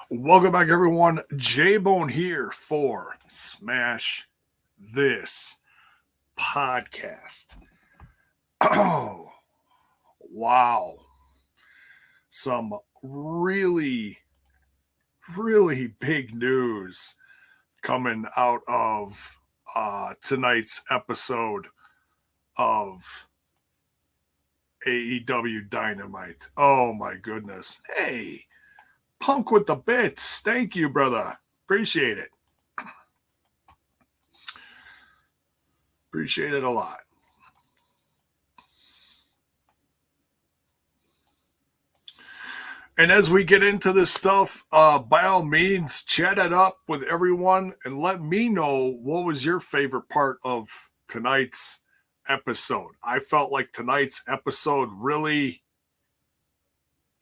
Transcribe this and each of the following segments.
Welcome back, everyone. JAYBONE here for Smash This Podcast. Oh, wow. Some really, really big news coming out of tonight's episode of Aew Dynamite. Oh, my goodness. Hey. Punk with the bits. Thank you, brother. Appreciate it. Appreciate it a lot. And as we get into this stuff, by all means, chat it up with everyone and let me know what was your favorite part of tonight's episode. I felt like tonight's episode really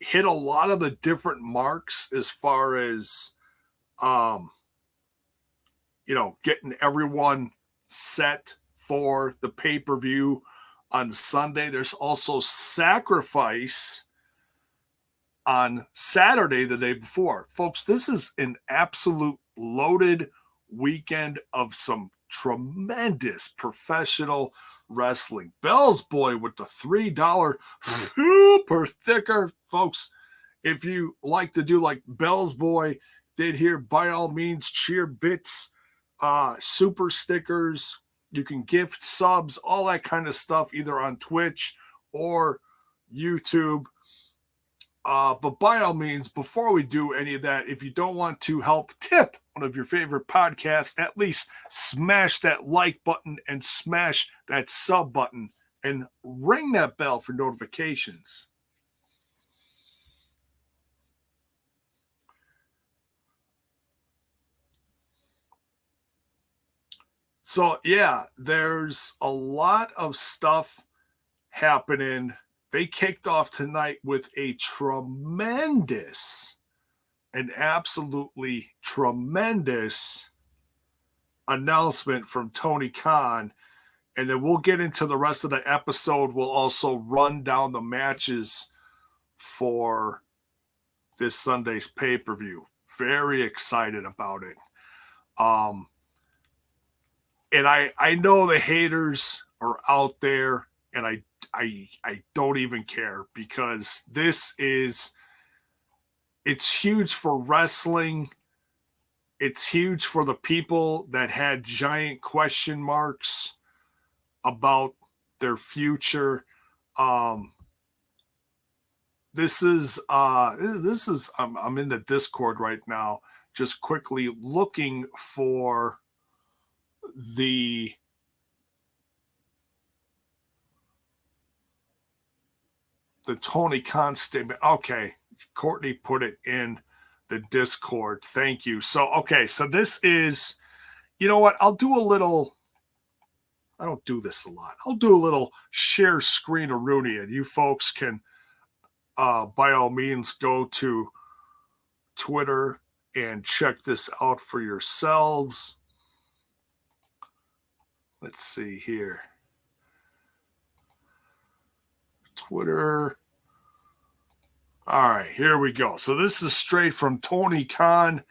hit a lot of the different marks as far as, getting everyone set for the pay-per-view on Sunday. There's also Sacrifice on Saturday, the day before. Folks, this is an absolute loaded weekend of some tremendous professional wrestling. Bell's Boy with the $3 super sticker. Folks, if you like to do like Bell's Boy did here, by all means, cheer bits, super stickers. You can gift subs, all that kind of stuff, either on Twitch or YouTube. But by all means, before we do any of that, if you don't want to help tip one of your favorite podcasts, at least smash that like button and smash that sub button and ring that bell for notifications. So, yeah, there's a lot of stuff happening. They kicked off tonight with a tremendous, an absolutely tremendous announcement from Tony Khan. And then we'll get into the rest of the episode. We'll also run down the matches for this Sunday's pay-per-view. Very excited about it. And I know the haters are out there, and I don't even care, because it's huge for wrestling. It's huge for the people that had giant question marks about their future. This is I'm in the Discord right now, just quickly looking for the Tony Khan statement. Okay, Courtney put it in the Discord. Thank you. So, okay, so this is, you know what? I'll do a little, I don't do this a lot. I'll do a little share screen of Rooney, and you folks can, by all means, go to Twitter and check this out for yourselves. Let's see here. Twitter. All right, here we go. So this is straight from Tony Khan.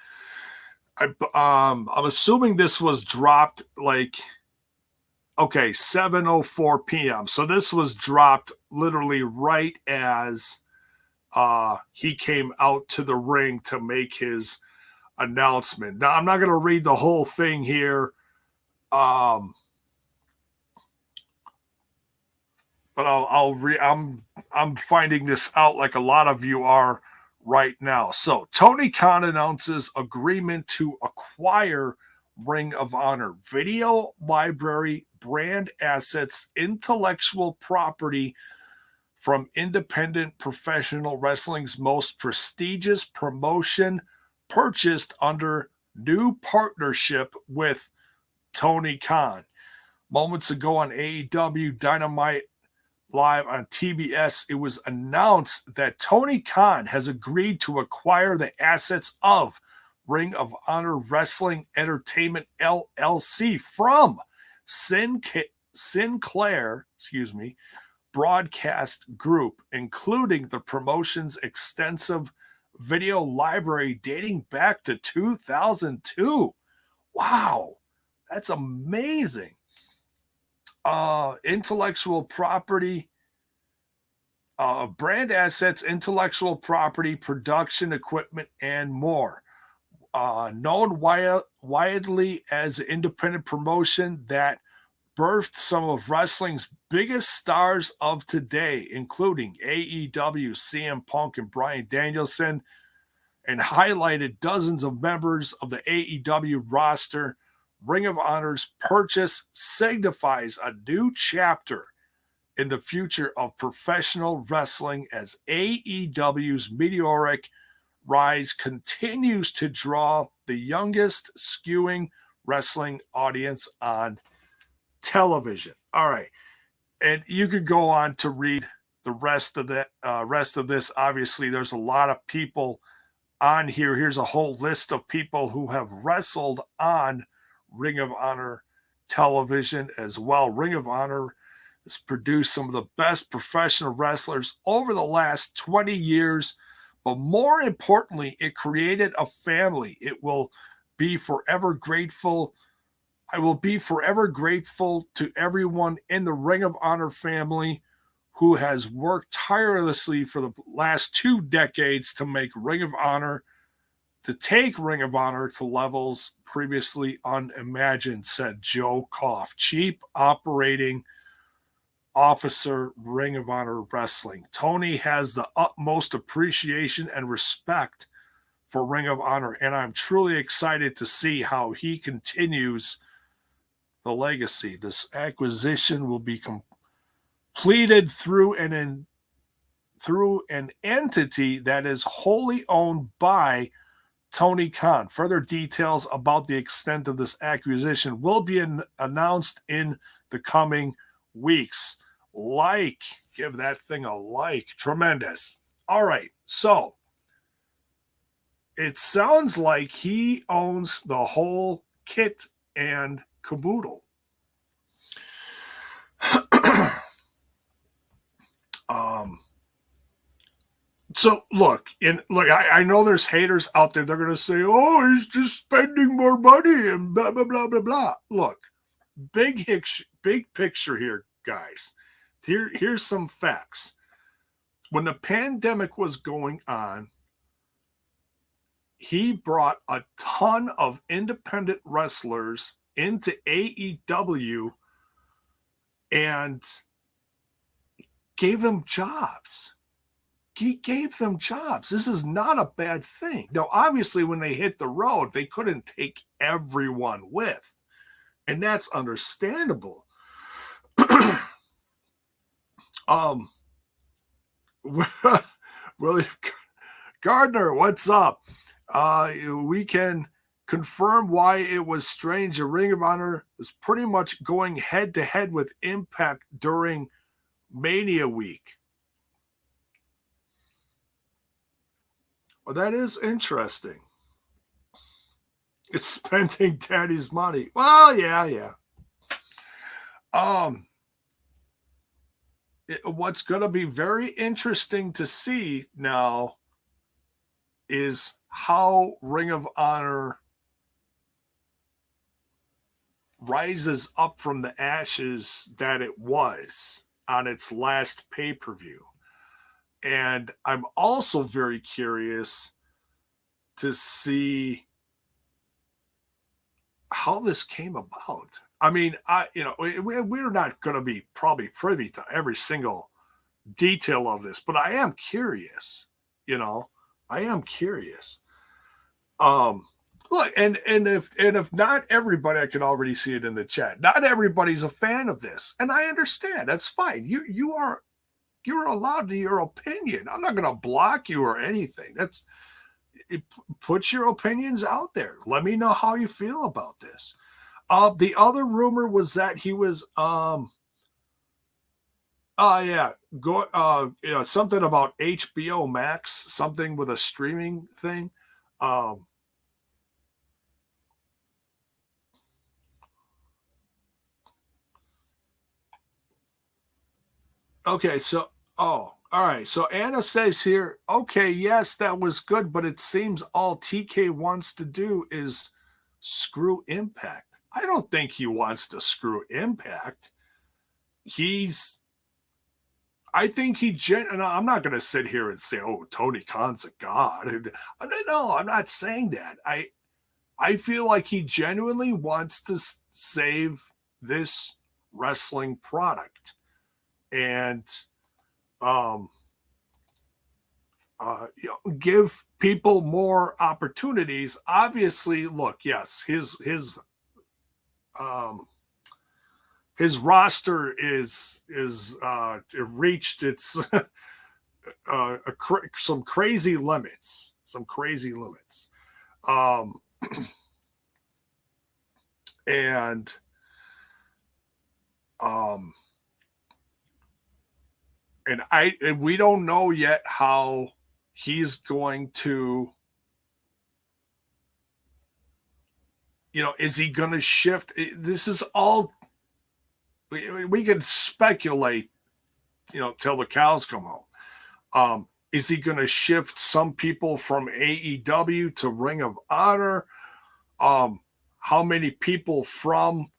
I'm assuming this was dropped like, okay, 7:04 p.m. So this was dropped literally right as he came out to the ring to make his announcement. Now, I'm not going to read the whole thing here. But I'm finding this out like a lot of you are right now. So Tony Khan announces agreement to acquire Ring of Honor video library, brand assets, intellectual property from independent professional wrestling's most prestigious promotion, purchased under new partnership with Tony Khan. Moments ago on AEW Dynamite Live on TBS, it was announced that Tony Khan has agreed to acquire the assets of Ring of Honor Wrestling Entertainment LLC from Sinclair, Broadcast Group, including the promotion's extensive video library dating back to 2002. Wow, that's amazing. Intellectual property, brand assets, intellectual property, production equipment, and more. Known widely as an independent promotion that birthed some of wrestling's biggest stars of today, including AEW, CM Punk, and Bryan Danielson, and highlighted dozens of members of the AEW roster. Ring of Honor's purchase signifies a new chapter in the future of professional wrestling as AEW's meteoric rise continues to draw the youngest skewing wrestling audience on television. All right. And you could go on to read the rest of this. Obviously, there's a lot of people on here. Here's a whole list of people who have wrestled on Ring of Honor television as well. Ring of Honor has produced some of the best professional wrestlers over the last 20 years. But more importantly, it created a family. It will be forever grateful. I will be forever grateful to everyone in the Ring of Honor family who has worked tirelessly for the last 2 decades to make Ring of Honor, to take Ring of Honor to levels previously unimagined, said Joe Koff, Chief Operating Officer, Ring of Honor Wrestling. Tony has the utmost appreciation and respect for Ring of Honor, and I'm truly excited to see how he continues the legacy. This acquisition will be completed through an entity that is wholly owned by Tony Khan. Further details about the extent of this acquisition will be announced in the coming weeks. Give that thing a like. Tremendous. All right, so it sounds like he owns the whole kit and caboodle. So look, I know there's haters out there. They're gonna say, "Oh, he's just spending more money and blah blah blah blah blah." Look, big picture here, guys. Here's some facts. When the pandemic was going on, he brought a ton of independent wrestlers into AEW and gave them jobs. He gave them jobs. This is not a bad thing. Now, obviously, when they hit the road, they couldn't take everyone with, and that's understandable. William Gardner, what's up? We can confirm why it was strange. The Ring of Honor was pretty much going head to head with Impact during Mania week. Well, that is interesting. It's spending daddy's money. Well, yeah. What's going to be very interesting to see now is how Ring of Honor rises up from the ashes that it was on its last pay-per-view. And I'm also very curious to see how this came about. I mean, we're not going to be probably privy to every single detail of this, but I am curious. I am curious. Look, and if not everybody, I can already see it in the chat. Not everybody's a fan of this, and I understand. That's fine. You're allowed to your opinion. I'm not going to block you or anything. Put your opinions out there. Let me know how you feel about this. The other rumor was that he was something about HBO Max, something with a streaming thing. Okay, so All right, so Anna says here, okay, yes, that was good, but it seems all TK wants to do is screw Impact. I don't think he wants to screw Impact. I think and I'm not going to sit here and say, oh, Tony Khan's a god. No, I'm not saying that. I feel like he genuinely wants to save this wrestling product and give people more opportunities. Obviously, look, yes, his roster is reached its some crazy limits. And we don't know yet how he's going to, is he going to shift? This is all, we could speculate, till the cows come home. Is he going to shift some people from AEW to Ring of Honor? How many people from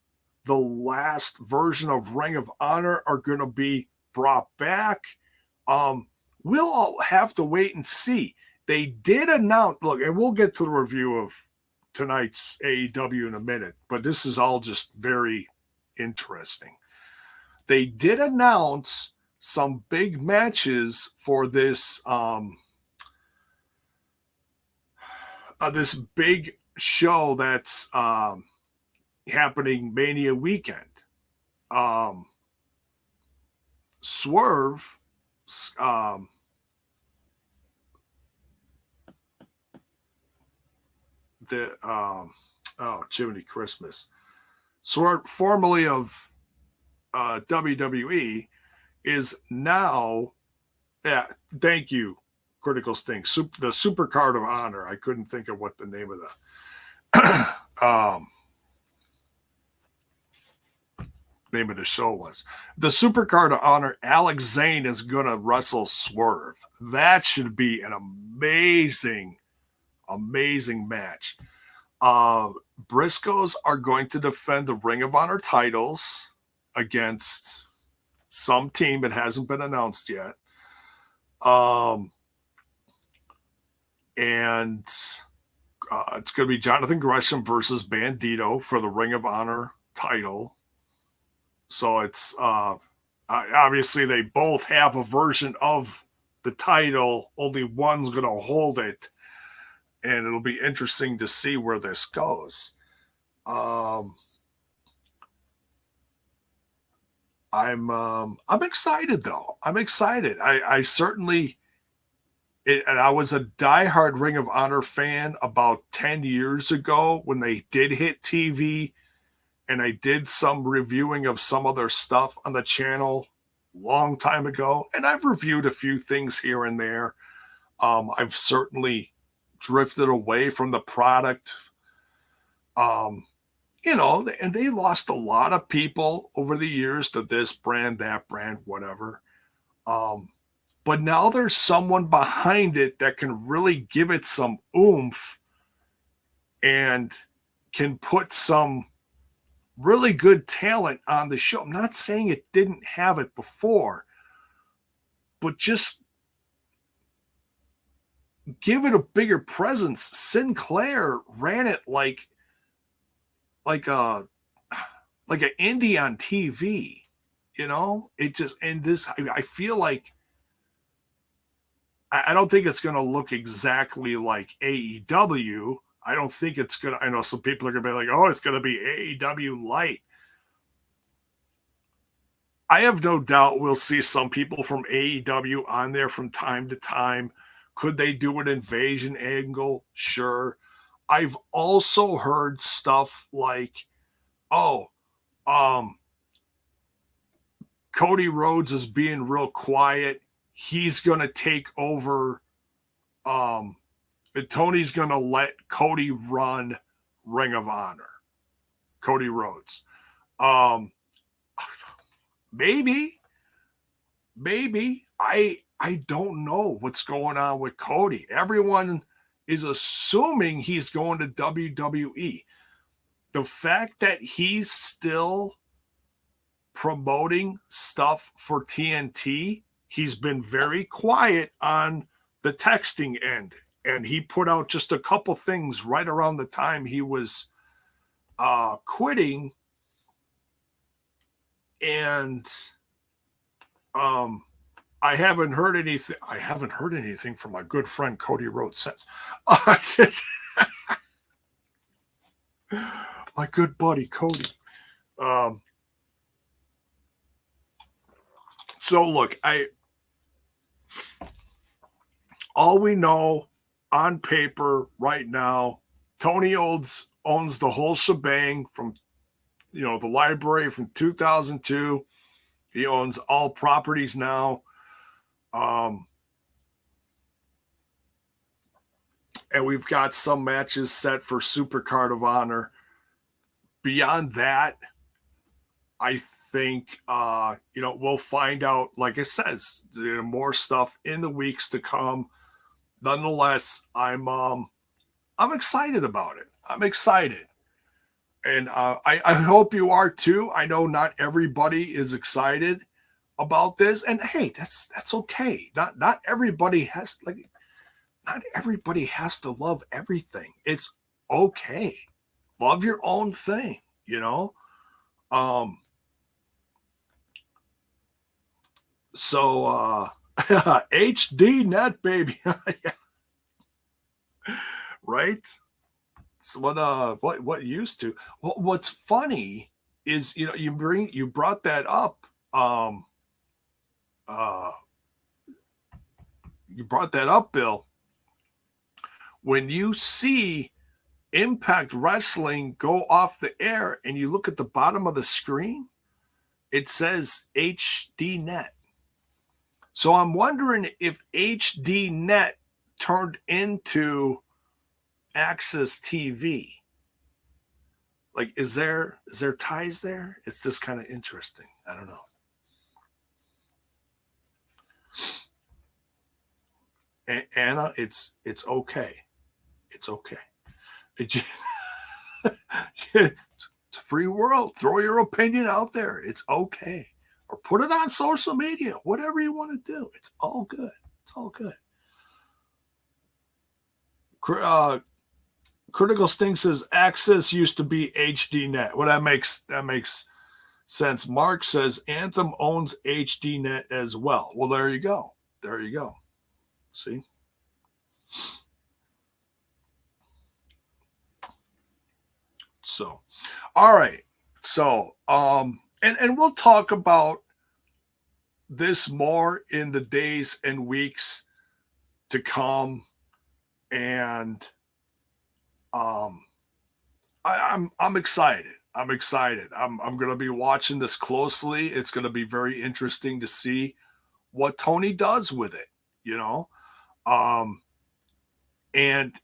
the last version of Ring of Honor are going to be brought back? We'll all have to wait and see. They did announce, look, and we'll get to the review of tonight's AEW in a minute, but this is all just very interesting. They did announce some big matches for this this big show that's happening Mania weekend. Swerve, Jiminy Christmas. Swerve, formerly of WWE, is now, thank you, Critical Sting, the Super Card of Honor. I couldn't think of what the name of the show was. The Super Card of Honor. Alex Zane is going to wrestle Swerve. That should be an amazing match. Briscoes are going to defend the Ring of Honor titles against some team. It hasn't been announced yet. And it's going to be Jonathan Gresham versus Bandito for the Ring of Honor title. So it's obviously they both have a version of the title. Only one's going to hold it, and it'll be interesting to see where this goes. I'm excited though. I'm excited. I certainly. And I was a diehard Ring of Honor fan about 10 years ago when they did hit TV, and I did some reviewing of some other stuff on the channel long time ago. And I've reviewed a few things here and there. I've certainly drifted away from the product. And they lost a lot of people over the years to this brand, that brand, whatever. But now there's someone behind it that can really give it some oomph and can put some really good talent on the show. I'm not saying it didn't have it before, but just give it a bigger presence. Sinclair ran it like an indie on TV, I feel like I don't think it's going to look exactly like AEW. I don't think it's going to, I know some people are going to be like, oh, it's going to be AEW light. I have no doubt we'll see some people from AEW on there from time to time. Could they do an invasion angle? Sure. I've also heard stuff like, Cody Rhodes is being real quiet. He's going to take over. Tony's going to let Cody run Ring of Honor. Cody Rhodes. Maybe. I don't know what's going on with Cody. Everyone is assuming he's going to WWE. The fact that he's still promoting stuff for TNT, he's been very quiet on the texting end. And he put out just a couple things right around the time he was quitting. And I haven't heard anything. I haven't heard anything from my good friend Cody Rhodes since. My good buddy Cody. So look, all we know on paper right now, Tony owns the whole shebang from, the library from 2002. He owns all properties now. And we've got some matches set for Super Card of Honor. Beyond that, I think, we'll find out, like it says, more stuff in the weeks to come. Nonetheless, I'm excited about it. I'm excited. And I hope you are too. I know not everybody is excited about this. And hey, that's okay. Not everybody has to love everything. It's okay. Love your own thing, So HD net, baby. Right? So what used to. Well, what's funny is you brought that up. You brought that up, Bill. When you see Impact Wrestling go off the air and you look at the bottom of the screen, it says HD net. So I'm wondering if HD net turned into Access TV. Like, is there ties there? It's just kind of interesting. I don't know. Anna, it's okay. It's okay. It's a free world. Throw your opinion out there. It's okay. Or put it on social media. Whatever you want to do. It's all good. It's all good. Critical Sting says Access used to be HD net. Well, that makes sense. Mark says Anthem owns HD net as well. Well, there you go. There you go. See? So, all right. So, and we'll talk about this more in the days and weeks to come. And I'm excited. I'm excited. I'm going to be watching this closely. It's going to be very interesting to see what Tony does with it, and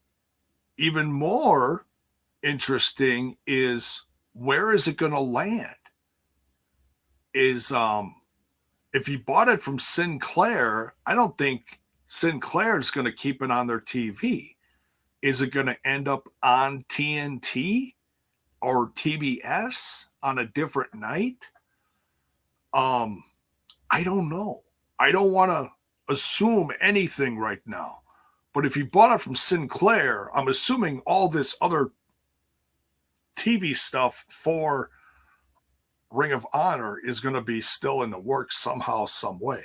even more interesting is where is it going to land? Is if he bought it from Sinclair, I don't think Sinclair is going to keep it on their TV. Is it going to end up on TNT or TBS on a different night? I don't know. I don't want to assume anything right now. But if he bought it from Sinclair, I'm assuming all this other TV stuff for Ring of Honor is going to be still in the works somehow, some way.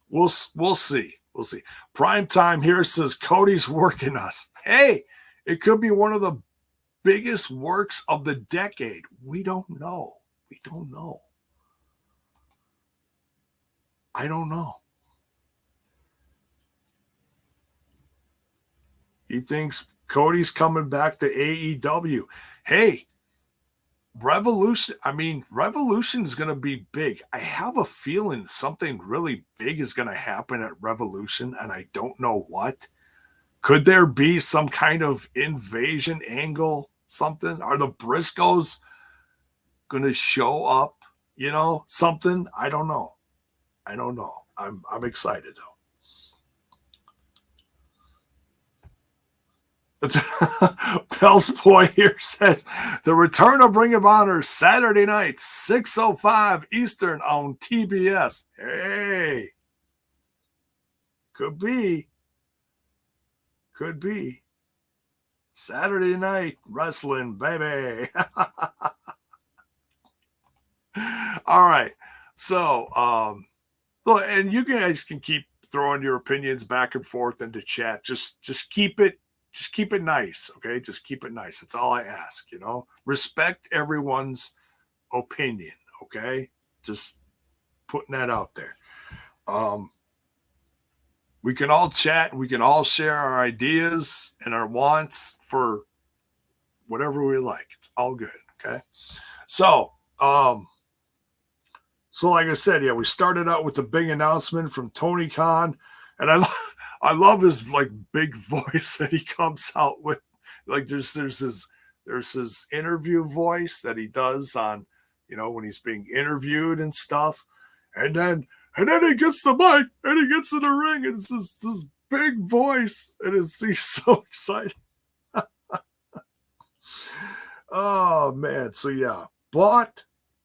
We'll see. We'll see. Prime Time here says Cody's working us. Hey, it could be one of the biggest works of the decade. We don't know. We don't know. I don't know. He thinks Cody's coming back to AEW. Hey, Revolution is going to be big. I have a feeling something really big is going to happen at Revolution, and I don't know what. Could there be some kind of invasion angle, something? Are the Briscoes going to show up? you know, something. I don't know. I'm excited though. Bell's Boy here says the return of Ring of Honor Saturday night, 6:05 Eastern on TBS. Hey, could be Saturday night wrestling, baby. All right, so and you guys can keep throwing your opinions back and forth into chat. Just keep it nice, okay? Just keep it nice. That's all I ask, you know. Respect everyone's opinion, okay? Just putting that out there. We can all chat. We can all share our ideas and our wants for whatever we like. It's all good, okay? So, like I said, yeah, we started out with the big announcement from Tony Khan, and I love his like big voice that he comes out with. Like there's his interview voice that he does on, you know, when he's being interviewed and stuff, and then he gets the mic and he gets in the ring and it's this big voice and he's so excited. Oh man, so yeah, bought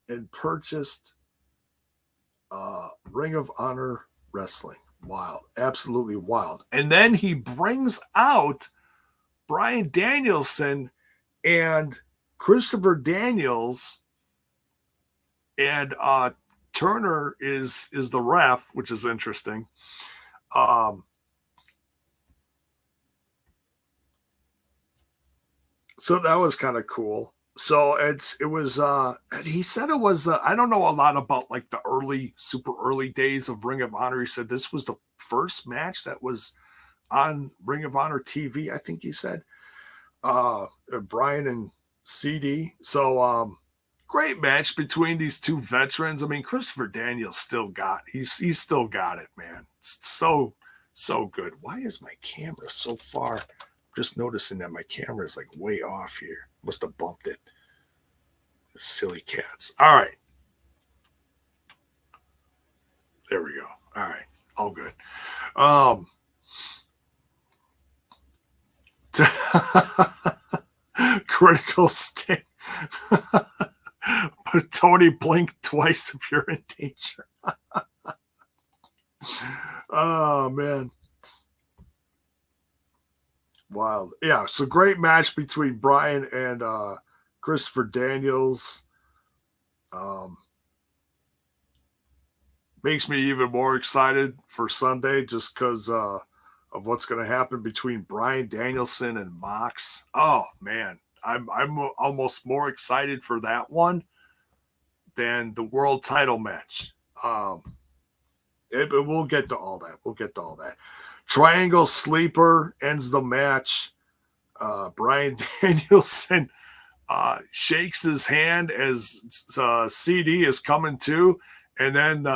and purchased Ring of Honor Wrestling. Wild, absolutely wild. And then he brings out Bryan Danielson and Christopher Daniels, and Turner is the ref, which is interesting. So that was kind of cool. So it was he said it was I don't know a lot about like the super early days of Ring of Honor. He said this was the first match that was on Ring of Honor TV, I think he said. Bryan and CD. So great match between these two veterans. I mean, Christopher Daniels still got he's still got it, man. It's so good. Why is my camera so far? Just noticing that my camera is like way off here. Must have bumped it. Silly cats. All right. There we go. All right. All good. Critical state. But Tony, blink twice if you're in danger. Oh, man. Wild. Yeah, so great match between Bryan and Christopher Daniels. Makes me even more excited for Sunday just because of what's going to happen between Bryan Danielson and Mox. Oh, man. I'm almost more excited for that one than the world title match. But we'll get to all that. Triangle Sleeper ends the match. Bryan Danielson shakes his hand as CD is coming to, and then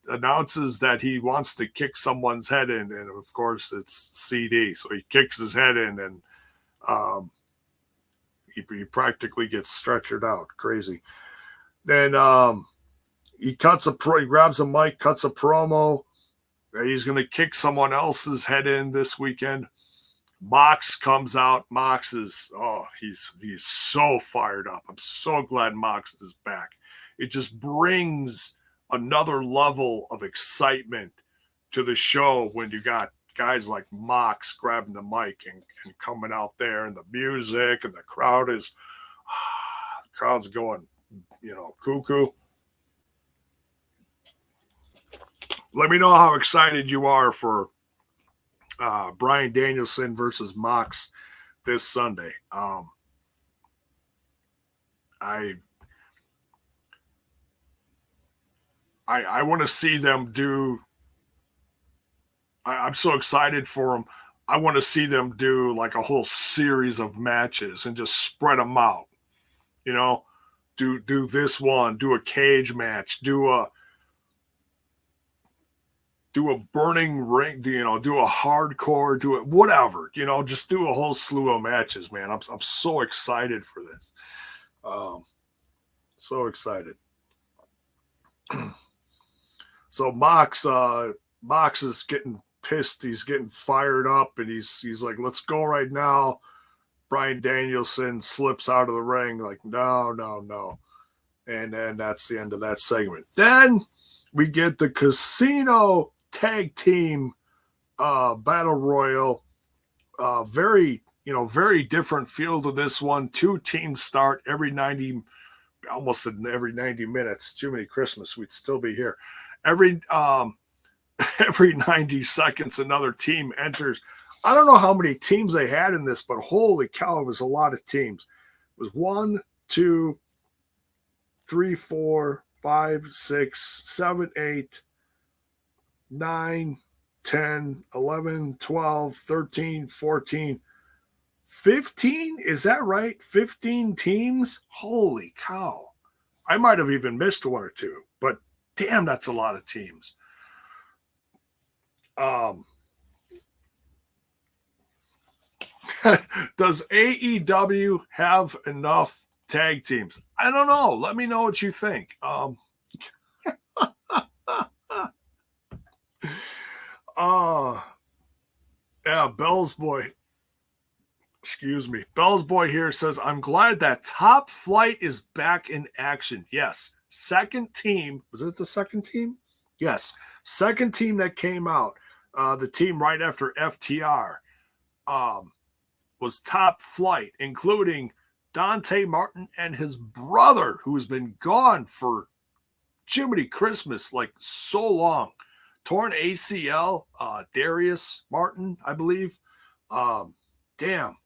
announces that he wants to kick someone's head in. And, of course, it's CD. So he kicks his head in, and he practically gets stretchered out. Crazy. Then he grabs a mic, cuts a promo. He's going to kick someone else's head in this weekend. Mox comes out. Mox is, he's so fired up. I'm so glad Mox is back. It just brings another level of excitement to the show when you got guys like Mox grabbing the mic and coming out there, and the music and the crowd's going, cuckoo. Let me know how excited you are for Bryan Danielson versus Mox this Sunday. I want to see them do. I'm so excited for them. I want to see them do like a whole series of matches and just spread them out. Do this one, do a cage match, do a burning ring, do a hardcore, do it, whatever, just do a whole slew of matches, man. I'm so excited for this. So excited. So Mox is getting pissed. He's getting fired up, and he's like, "Let's go right now." Bryan Danielson slips out of the ring, like, "No, no, no," and then that's the end of that segment. Then we get the Casino Tag Team Battle Royal. Very different feel to this one. Two teams start almost every 90 minutes. Too many Christmas, we'd still be here. Every 90 seconds, another team enters. I don't know how many teams they had in this, but holy cow, it was a lot of teams. It was 1, 2, 3, 4, 5, 6, 7, 8, 9, 10, 11, 12, 13, 14, 15. Is that right? 15 teams? Holy cow. I might have even missed one or two, but damn, that's a lot of teams. Does AEW have enough tag teams? I don't know. Let me know what you think. Yeah, Bell's Boy. Excuse me. Bell's Boy here says, I'm glad that Top Flight is back in action. Yes. Second team. Was it the second team? Yes. Second team that came out. The team right after FTR was Top Flight, including Dante Martin and his brother, who's been gone for Jiminy Christmas, like so long. Torn ACL, Darius Martin, I believe. Damn.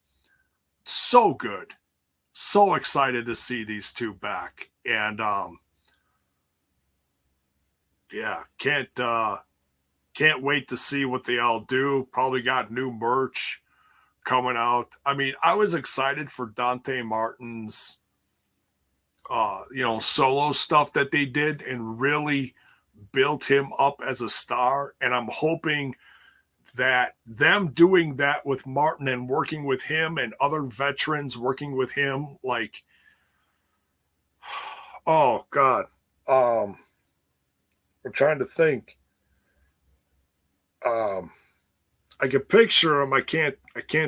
So good. So excited to see these two back. And yeah, can't wait to see what they all do. Probably got new merch coming out. I mean, I was excited for Dante Martin's solo stuff that they did and really built him up as a star. And I'm hoping that them doing that with Martin and working with him and other veterans working with him, like, oh God. I'm trying to think. I can picture him. I can't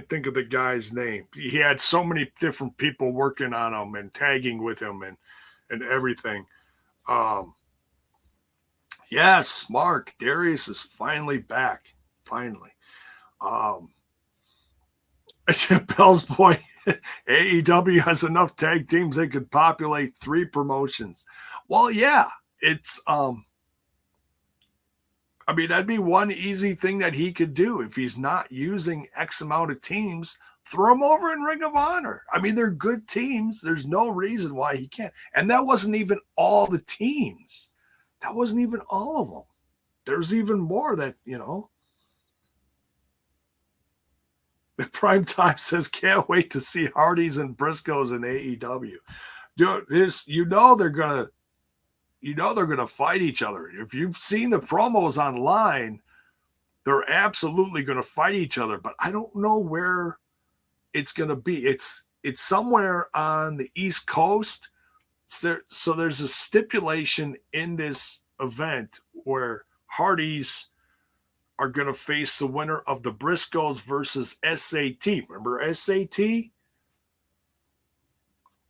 think of the guy's name. He had so many different people working on him and tagging with him and everything. Yes, Mark, Darius is finally back. Finally. Bell's Boy, AEW has enough tag teams they could populate 3 promotions. Well, yeah, it's I mean, that'd be one easy thing that he could do if he's not using X amount of teams. Throw them over in Ring of Honor. I mean, they're good teams. There's no reason why he can't. And that wasn't even all the teams. That wasn't even all of them. There's even more that, Prime Time says, can't wait to see Hardys and Briscoes in AEW. Dude, they're gonna fight each other. If you've seen the promos online, they're absolutely gonna fight each other. But I don't know where it's gonna be. It's somewhere on the East Coast. So there's a stipulation in this event where Hardys are going to face the winner of the Briscoes versus SAT. Remember SAT?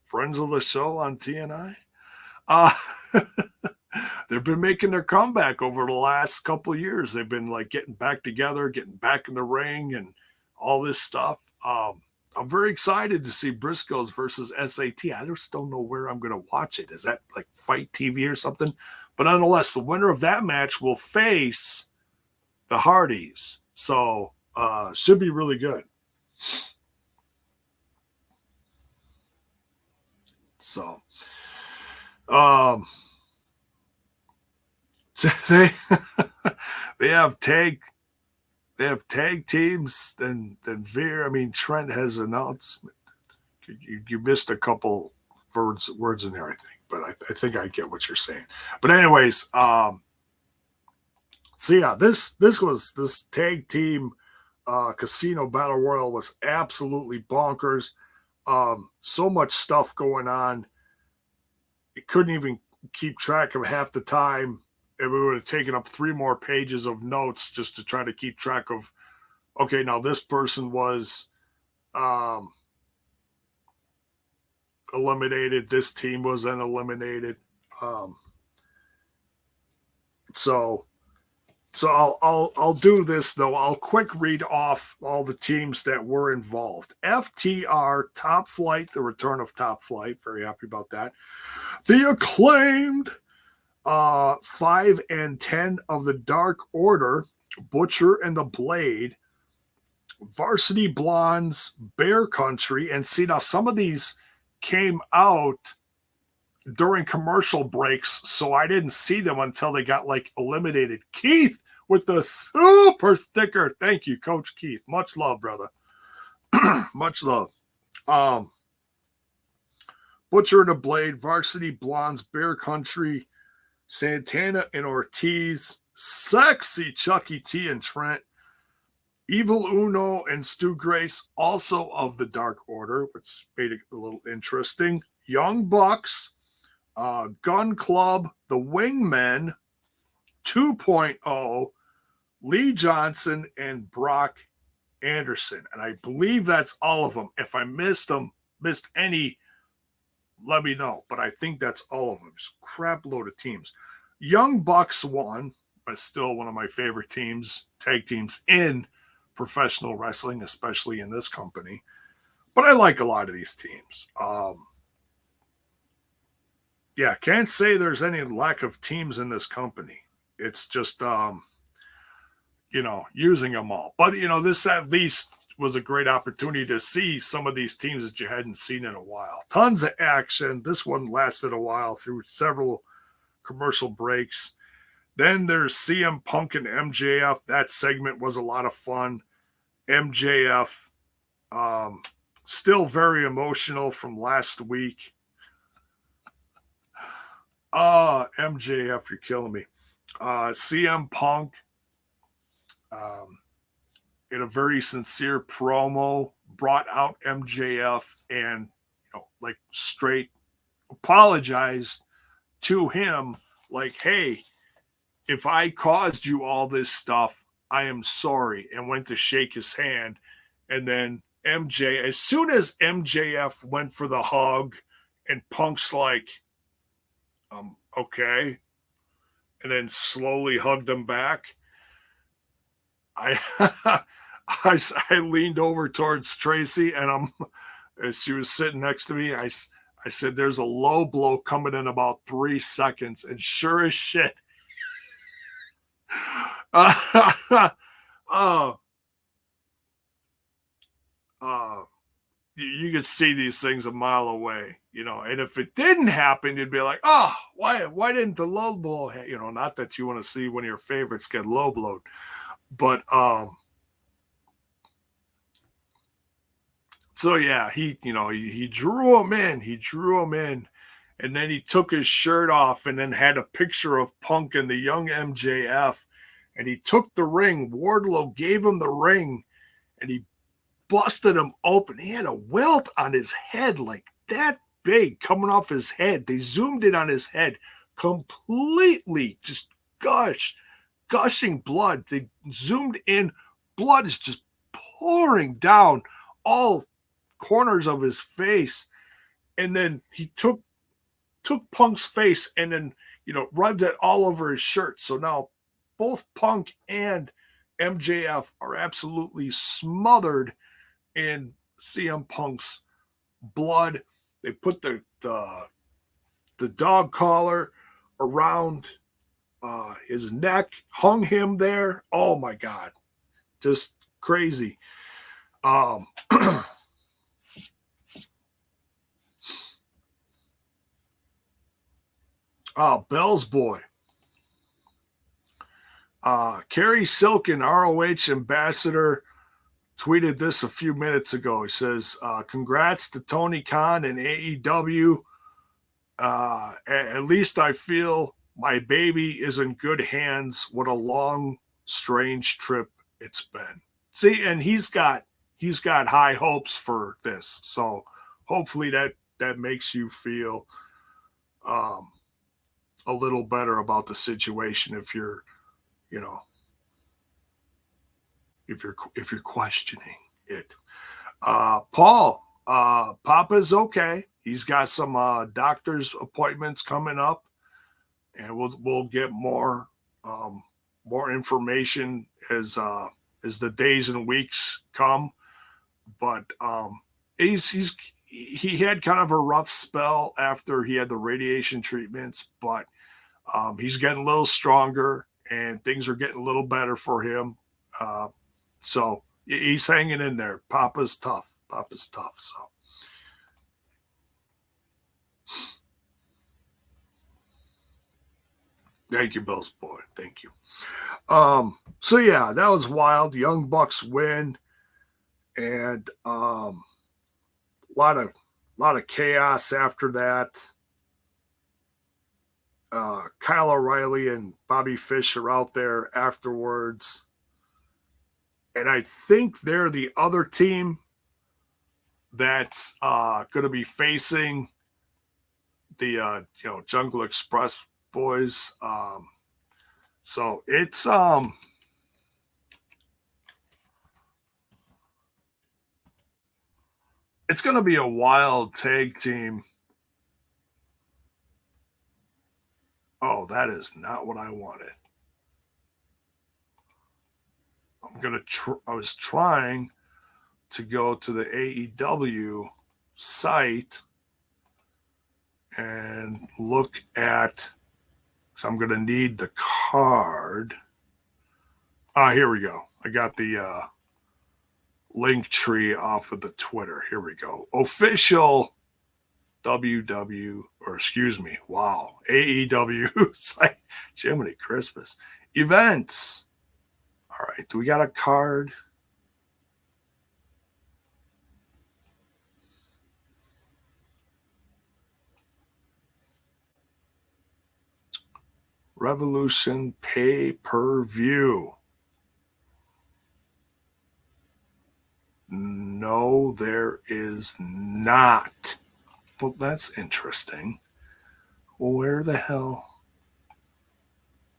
Friends of the show on TNI? They've been making their comeback over the last couple of years. They've been like getting back together, getting back in the ring and all this stuff. I'm very excited to see Briscoes versus SAT. I just don't know where I'm going to watch it. Is that like Fight TV or something? But nonetheless, the winner of that match will face the Hardys. So should be really good. So they have tag teams. Then Veer. I mean, Trent has announced. You missed a couple words in there, I think, but I think I get what you're saying. But anyways, so yeah, this tag team Casino Battle Royal was absolutely bonkers. So much stuff going on. It couldn't even keep track of half the time, and we would have taken up 3 more pages of notes just to try to keep track of, okay, now this person was eliminated, this team was then eliminated. So I'll do this though. I'll quick read off all the teams that were involved. FTR, Top Flight, the return of Top Flight. Very happy about that. The Acclaimed, 5 and 10 of the Dark Order, Butcher and the Blade, Varsity Blondes, Bear Country, and see now some of these came out during commercial breaks, so I didn't see them until they got like eliminated. Keith with the super sticker. Thank you, Coach Keith. Much love, brother. Much love. Butcher and the Blade, Varsity Blondes, Bear Country, Santana and Ortiz, Sexy Chucky T and Trent, Evil Uno and Stu Grace, also of the Dark Order, which made it a little interesting. Young Bucks, Gun Club, The Wingmen, 2.0, Lee Johnson, and Brock Anderson. And I believe that's all of them. If I missed any, let me know. But I think that's all of them. It's a crap load of teams. Young Bucks won, but still one of my favorite teams, tag teams in professional wrestling, especially in this company. But I like a lot of these teams. Yeah, can't say there's any lack of teams in this company. It's just, using them all. But, this at least was a great opportunity to see some of these teams that you hadn't seen in a while. Tons of action. This one lasted a while through several commercial breaks. Then there's CM Punk and MJF. That segment was a lot of fun. MJF, still very emotional from last week. MJF, you're killing me. CM Punk, in a very sincere promo, brought out MJF and, straight apologized to him, like, hey, if I caused you all this stuff, I am sorry, and went to shake his hand. And then as soon as MJF went for the hug, and Punk's like, okay, and then slowly hugged him back, I leaned over towards Tracy, and as she was sitting next to me, I said, there's a low blow coming in about 3 seconds, and sure as shit, you could see these things a mile away, and if it didn't happen, you'd be like, oh, why didn't the low blow, not that you want to see one of your favorites get low blowed, but, so yeah, he drew him in, and then he took his shirt off and then had a picture of Punk and the young MJF, and he took the ring. Wardlow gave him the ring, and he busted him open. He had a welt on his head like that big coming off his head. They zoomed in on his head, completely just gushing blood. They zoomed in. Blood is just pouring down all corners of his face. And then he took Punk's face and then, rubbed it all over his shirt. So now both Punk and MJF are absolutely smothered in CM Punk's blood. They put the dog collar around his neck, hung him there. Oh my God, just crazy. Bell's boy. Kerry Silken, ROH ambassador, tweeted this a few minutes ago. He says, congrats to Tony Khan and AEW. At least I feel my baby is in good hands. What a long, strange trip it's been. See, and he's got high hopes for this. So hopefully that makes you feel a little better about the situation if you're, you know, if you're questioning it. Paul, Papa's okay. He's got some doctor's appointments coming up, and we'll get more information as the days and weeks come. But he had kind of a rough spell after he had the radiation treatments, but he's getting a little stronger and things are getting a little better for him. So he's hanging in there. Papa's tough. So. Thank you, Bill's boy. Thank you. So yeah, that was wild. Young Bucks win, and a lot of chaos after that. Kyle O'Reilly and Bobby Fish are out there afterwards, and I think they're the other team that's going to be facing the Jungle Express boys. So it's going to be a wild tag team. Oh, that is not what I wanted. I was trying to go to the AEW site and look at, so I'm going to need the card. Here we go. I got the link tree off of the Twitter. Here we go. Official AEW site. Jiminy Christmas. Events. All right. Do we got a card? Revolution pay-per-view. No, there is not. Well, that's interesting. Well, where the hell?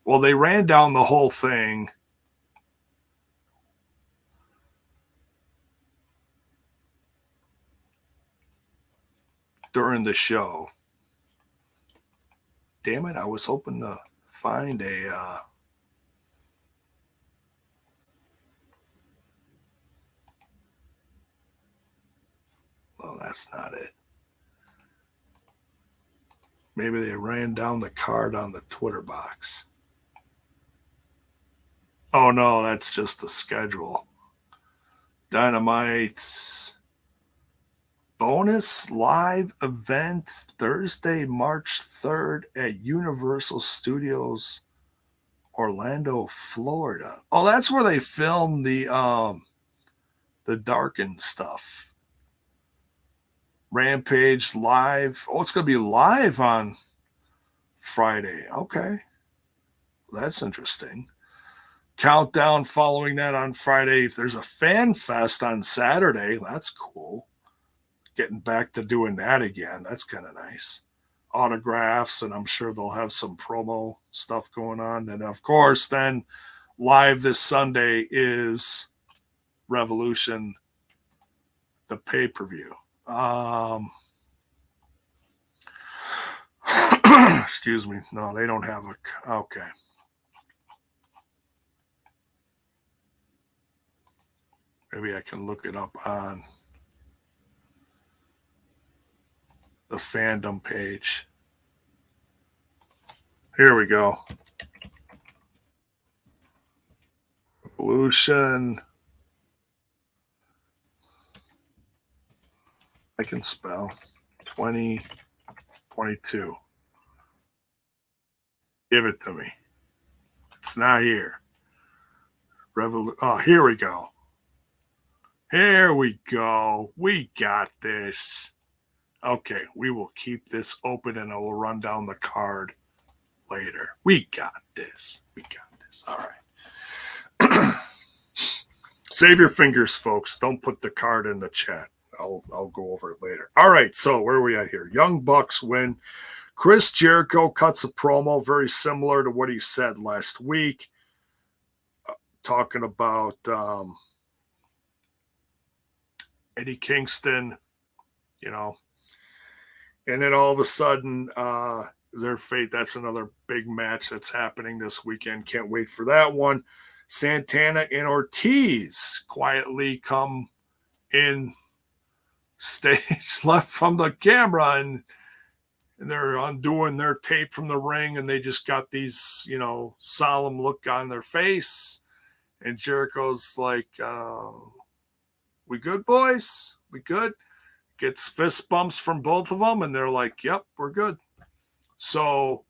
Well, they ran down the whole thing. During the show. Damn it, I was hoping to find a well, that's not it. Maybe they ran down the card on the Twitter box. Oh no, that's just the schedule. Dynamite bonus live event Thursday, March 3rd at Universal Studios, Orlando, Florida. Oh, that's where they filmed the Darkened stuff. Rampage live. Oh, it's going to be live on Friday. Okay. Well, that's interesting. Countdown following that on Friday. If there's a fan fest on Saturday, that's cool. Getting back to doing that again. That's kind of nice. Autographs, and I'm sure they'll have some promo stuff going on. And of course, then live this Sunday is Revolution, the pay-per-view. Excuse me. No, they don't have a. Okay. Maybe I can look it up on the fandom page. Here we go. Revolution. I can spell 2022. Give it to me. It's not here. Oh, here we go. Here we go. We got this. Okay, we will keep this open and I will run down the card later. We got this. All right. Save your fingers, folks. Don't put the card in the chat. I'll go over it later. All right, so where are we at here? Young Bucks win. Chris Jericho cuts a promo very similar to what he said last week, talking about Eddie Kingston, you know. And then all of a sudden, their fate, that's another big match that's happening this weekend. Can't wait for that one. Santana and Ortiz quietly come in stage left from the camera, and they're undoing their tape from the ring, and they just got these, you know, solemn look on their face. And Jericho's like, we good, boys? We good? Gets fist bumps from both of them, and they're like, yep, we're good. So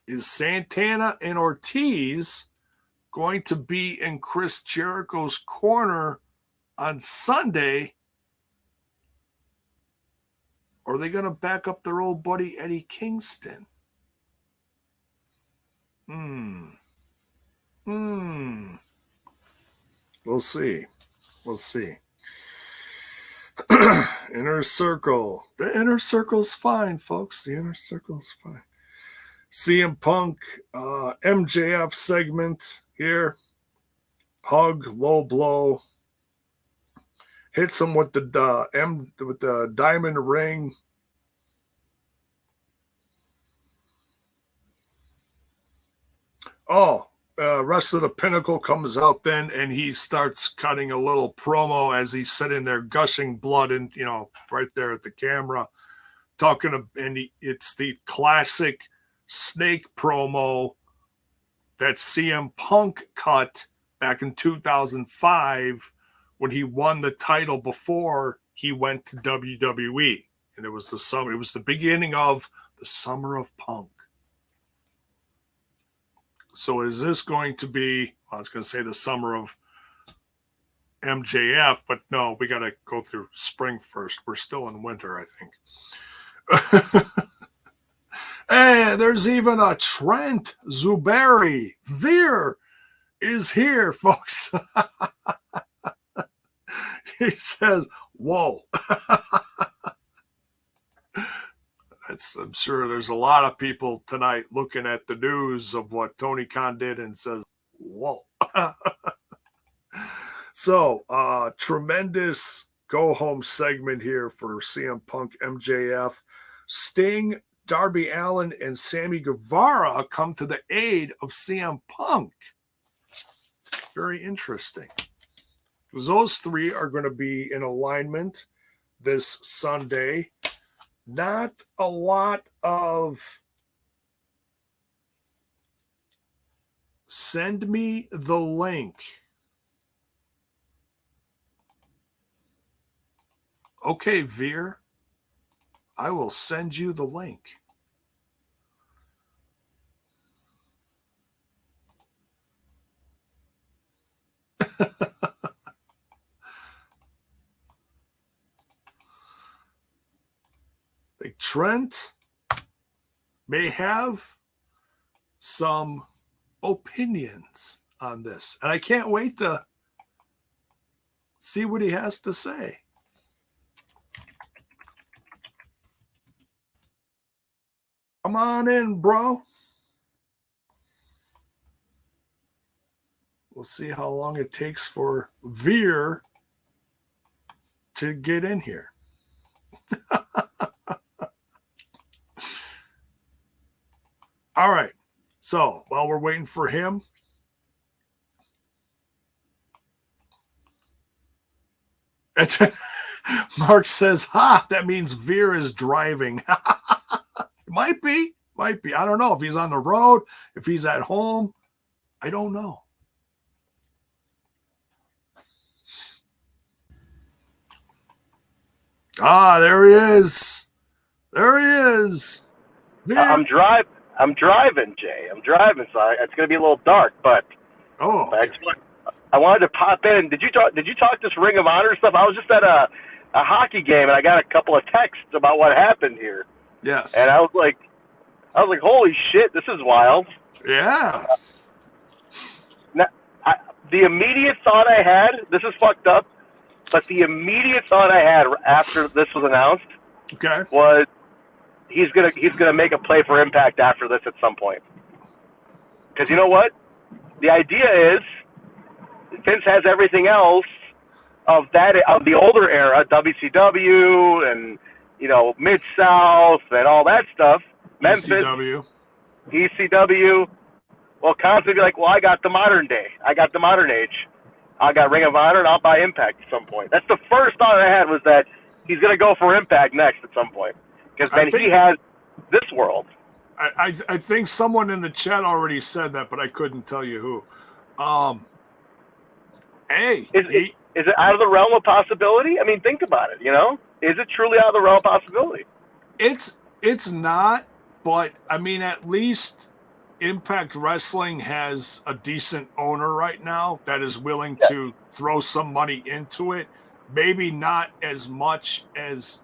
is Santana and Ortiz going to be in Chris Jericho's corner on Sunday? Or are they going to back up their old buddy Eddie Kingston? We'll see. We'll see. Inner Circle. The Inner Circle's fine, folks. The Inner Circle's fine. CM Punk, MJF segment here. Hug, low blow. Hits him with the diamond ring. Rest of the Pinnacle comes out then, and he starts cutting a little promo as he's sitting there gushing blood, and you know, right there at the camera, it's the classic snake promo that CM Punk cut back in 2005 when he won the title before he went to WWE, and it was the summer. It was the beginning of the Summer of Punk. So is this going to be, I was going to say the summer of MJF, but no, we got to go through spring first. We're still in winter, I think. Hey, there's even a Trent Zuberi. Veer is here, folks. He says, whoa. I'm sure there's a lot of people tonight looking at the news of what Tony Khan did and says, whoa. So, tremendous go-home segment here for CM Punk, MJF. Sting, Darby Allin, and Sammy Guevara come to the aid of CM Punk. Very interesting. Because those three are going to be in alignment this Sunday. Not a lot of send me the link. Okay, Veer, I will send you the link. Like Trent may have some opinions on this, and I can't wait to see what he has to say. Come on in, bro. We'll see how long it takes for Veer to get in here. All right. So while we're waiting for him, Mark says, that means Veer is driving. Might be. I don't know if he's on the road, if he's at home. I don't know. There he is. Veer. I'm driving, Jay. I'm driving, so it's going to be a little dark. But okay. I wanted to pop in. Did you talk this Ring of Honor stuff? I was just at a hockey game, and I got a couple of texts about what happened here. Yes. And I was like, holy shit, this is wild. Yes. Now, the immediate thought I had, this is fucked up, but the immediate thought I had after this was announced, okay, was he's gonna make a play for Impact after this at some point. Because you know what? The idea is Vince has everything else of the older era, WCW and Mid-South and all that stuff. Memphis, ECW. Well, Kahn'S would be like, well, I got the modern day. I got the modern age. I got Ring of Honor, and I'll buy Impact at some point. That's the first thought I had, was that he's going to go for Impact next at some point. Because then he has this world. I think someone in the chat already said that, but I couldn't tell you who. Is it out of the realm of possibility? I mean, think about it, Is it truly out of the realm of possibility? It's not, but, I mean, at least Impact Wrestling has a decent owner right now that is willing to throw some money into it. Maybe not as much as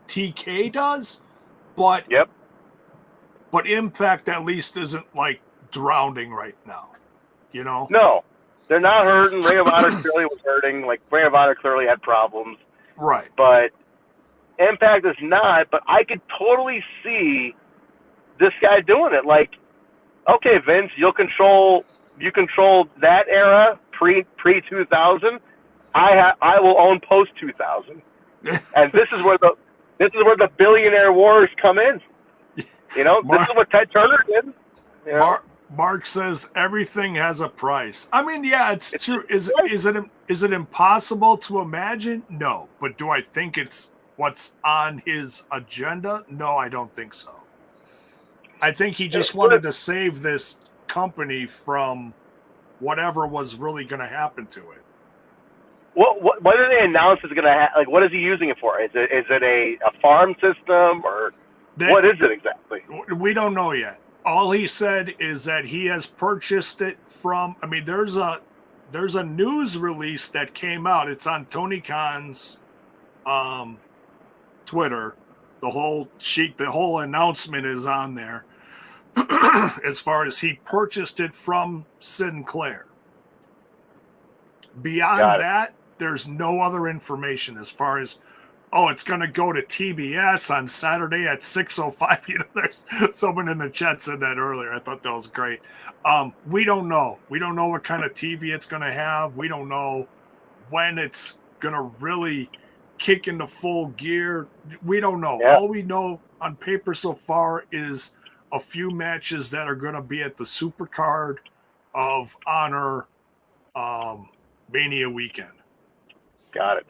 TK does, but Impact at least isn't like drowning right now, No, they're not hurting. Ring of Honor clearly was hurting. Like, Ring of Honor clearly had problems. Right. But Impact is not. But I could totally see this guy doing it. Like, okay, Vince, you control that era pre 2000. I will own post 2000, and this is where the billionaire wars come in. This is what Ted Turner did. Mark says everything has a price. I mean, yeah, it's true. Is it impossible to imagine? No, but do I think it's what's on his agenda? No, I don't think so. I think he just wanted to save this company from whatever was really going to happen to it. What do they announce is going to happen? Like, what is he using it for? Is it a farm system, or what is it exactly? We don't know yet. All he said is that he has purchased it from. I mean, there's a news release that came out. It's on Tony Khan's Twitter. The whole sheet, the whole announcement is on there. As far as he purchased it from Sinclair. Beyond that, there's no other information as far as, it's going to go to TBS on Saturday at 6:05. There's someone in the chat said that earlier. I thought that was great. We don't know. We don't know what kind of TV it's going to have. We don't know when it's going to really kick into full gear. We don't know. Yeah. All we know on paper so far is a few matches that are going to be at the Supercard of Honor Mania weekend. Got it.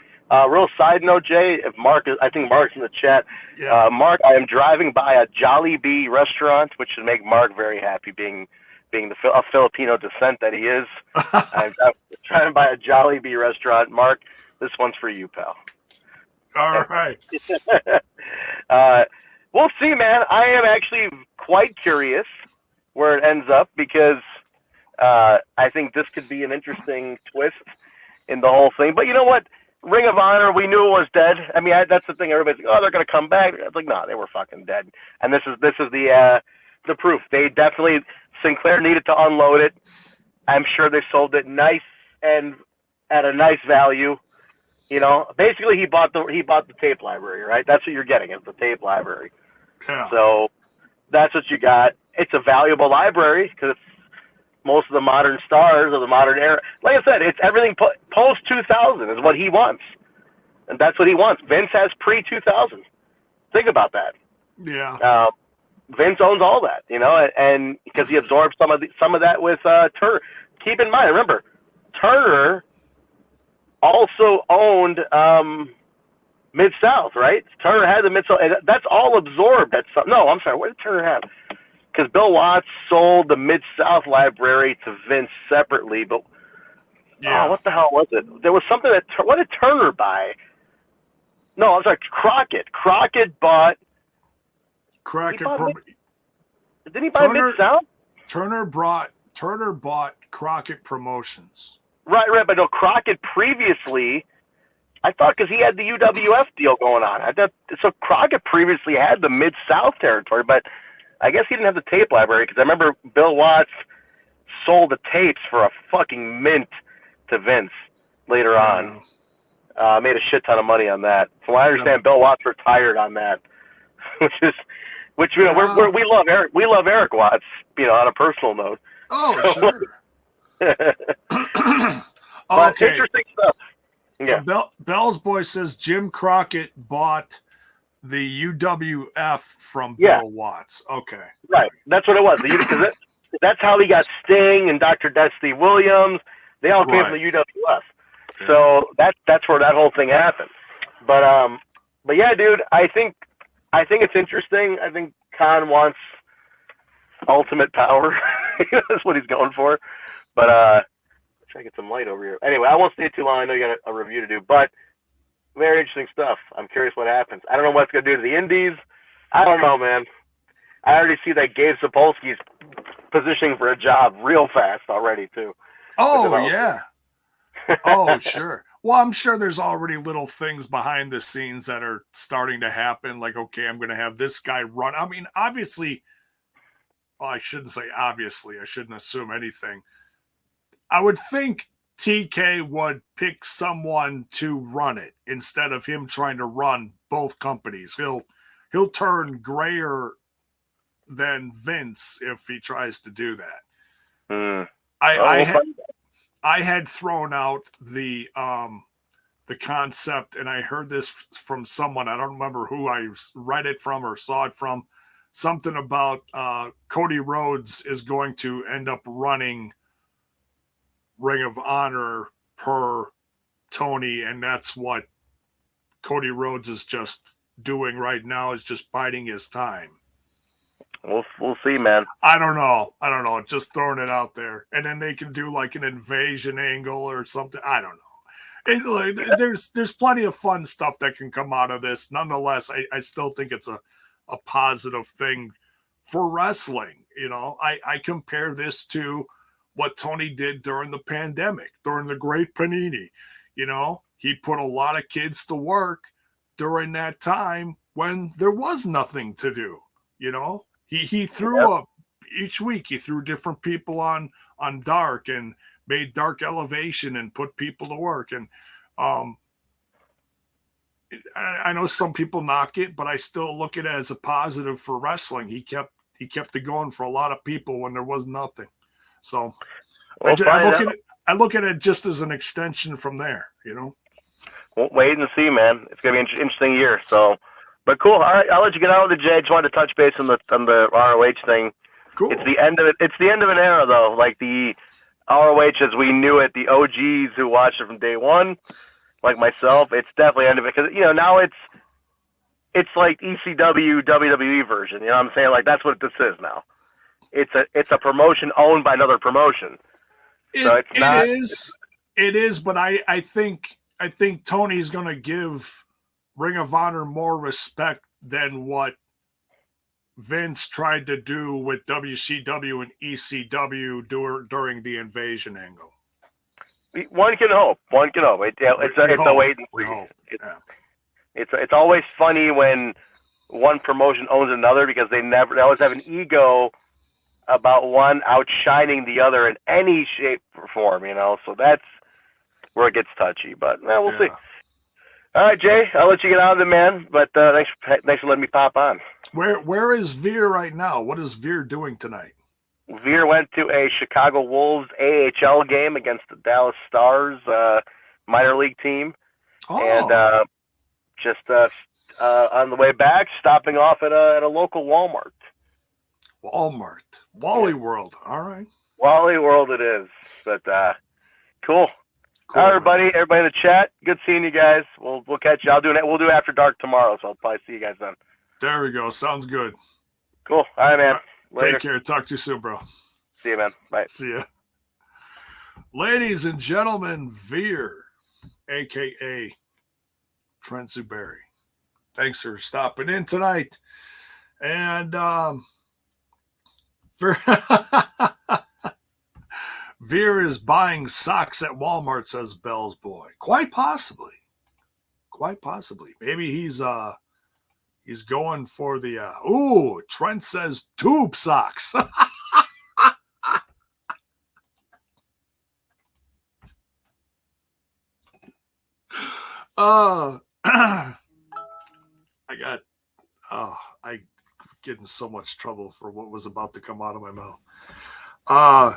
Real side note, Jay, I think Mark's in the chat. Yeah. Mark, I am driving by a Jollibee restaurant, which should make Mark very happy, being a Filipino descent that he is. I'm driving by a Jollibee restaurant. Mark, this one's for you, pal. All right. We'll see, man. I am actually quite curious where it ends up, because I think this could be an interesting twist in the whole thing. But you know what? Ring of Honor, we knew it was dead. I mean, that's the thing. Everybody's like, they're going to come back. It's like, no, they were fucking dead. And this is the proof. They definitely, Sinclair needed to unload it. I'm sure they sold it nice and at a nice value. Basically he bought the tape library, right? That's what you're getting, is the tape library. Yeah. So that's what you got. It's a valuable library because it's most of the modern stars of the modern era. Like I said, it's everything post 2000 is what he wants, and that's what he wants. Vince has pre 2000. Think about that. Yeah. Vince owns all that, and because he absorbed some of that with Turner. Keep in mind, remember, Turner also owned Mid-South, right? Turner had the Mid-South. That's all absorbed. No, I'm sorry. What did Turner have? Because Bill Watts sold the Mid-South library to Vince separately. But what the hell was it? There was something what did Turner buy? No, I'm sorry. Crockett. Crockett bought. Didn't he buy Mid-South? Turner bought Crockett Promotions. Right. But no, Crockett previously, I thought, because he had the UWF deal going on. So Crockett previously had the Mid-South territory, but I guess he didn't have the tape library, because I remember Bill Watts sold the tapes for a fucking mint to Vince later on. Made a shit ton of money on that. From what I understand, Bill Watts retired on that, which is Which we love Eric. We love Eric Watts. On a personal note. Oh, sure. But Okay. interesting stuff. Yeah. So Bell's Boy says Jim Crockett bought the UWF from Bill Watts. Okay. Right. That's what it was. Because that's how he got Sting and Dr. Dusty Williams. They all came from the UWF. Yeah. So that's where that whole thing happened. But yeah, dude, I think it's interesting. I think Khan wants ultimate power. That's what he's going for. But try to get some light over here. Anyway, I won't stay too long. I know you got a review to do, but very interesting stuff. I'm curious what happens. I don't know what it's going to do to the Indies. I don't know, man. I already see that Gabe Sapolsky's positioning for a job real fast already, too. Oh, yeah. Oh, sure. Well, I'm sure there's already little things behind the scenes that are starting to happen. Like, okay, I'm going to have this guy run. I mean, obviously, well, I shouldn't say obviously. I shouldn't assume anything. I would think TK would pick someone to run it instead of him trying to run both companies. He'll turn grayer than Vince if he tries to do that. I had thrown out the concept, and I heard this from someone. I don't remember who I read it from or saw it from. Something about Cody Rhodes is going to end up running Ring of Honor per Tony, and that's what Cody Rhodes is just doing right now, is just biding his time. We'll see, man. I don't know. Just throwing it out there. And then they can do like an invasion angle or something. I don't know. There's plenty of fun stuff that can come out of this. Nonetheless, I still think it's a positive thing for wrestling. I compare this to what Tony did during the pandemic, during the Great Panini. He put a lot of kids to work during that time when there was nothing to do. He threw up each week. He threw different people on Dark and made Dark Elevation and put people to work. And I know some people knock it, but I still look at it as a positive for wrestling. He kept it going for a lot of people when there was nothing. So I look at it just as an extension from there. We'll wait and see, man. It's gonna be an interesting year. So. But cool. All right, I'll let you get out with it, Jay. Just wanted to touch base on the ROH thing. Cool. It's the end of it. It's the end of an era, though. Like the ROH as we knew it, the OGs who watched it from day one, like myself. It's definitely end of it because now it's like ECW WWE version. You know what I'm saying? Like that's what this is now. It's a promotion owned by another promotion. It is. But I think Tony's going to give Ring of Honor more respect than what Vince tried to do with WCW and ECW during the invasion angle. One can hope. It's a wait and see. It's always funny when one promotion owns another because they always have an ego about one outshining the other in any shape or form. So that's where it gets touchy. But we'll see. All right, Jay, I'll let you get out of it, man. But thanks for letting me pop on. Where is Veer right now? What is Veer doing tonight? Veer went to a Chicago Wolves AHL game against the Dallas Stars minor league team. Oh. And just on the way back, stopping off at a local Walmart. Wally World. All right. Wally World it is. But cool. Cool. All right, everybody in the chat. Good seeing you guys. We'll catch you. We'll do After Dark tomorrow, so I'll probably see you guys then. There we go. Sounds good. Cool. All right, man. Later. Take care. Talk to you soon, bro. See you, man. Bye. See ya. Ladies and gentlemen, Veer, a.k.a. Trent Zuberi. Thanks for stopping in tonight. And Veer is buying socks at Walmart, says Bell's Boy. Quite possibly. Maybe he's going for the Trent says tube socks. I get in so much trouble for what was about to come out of my mouth. I'm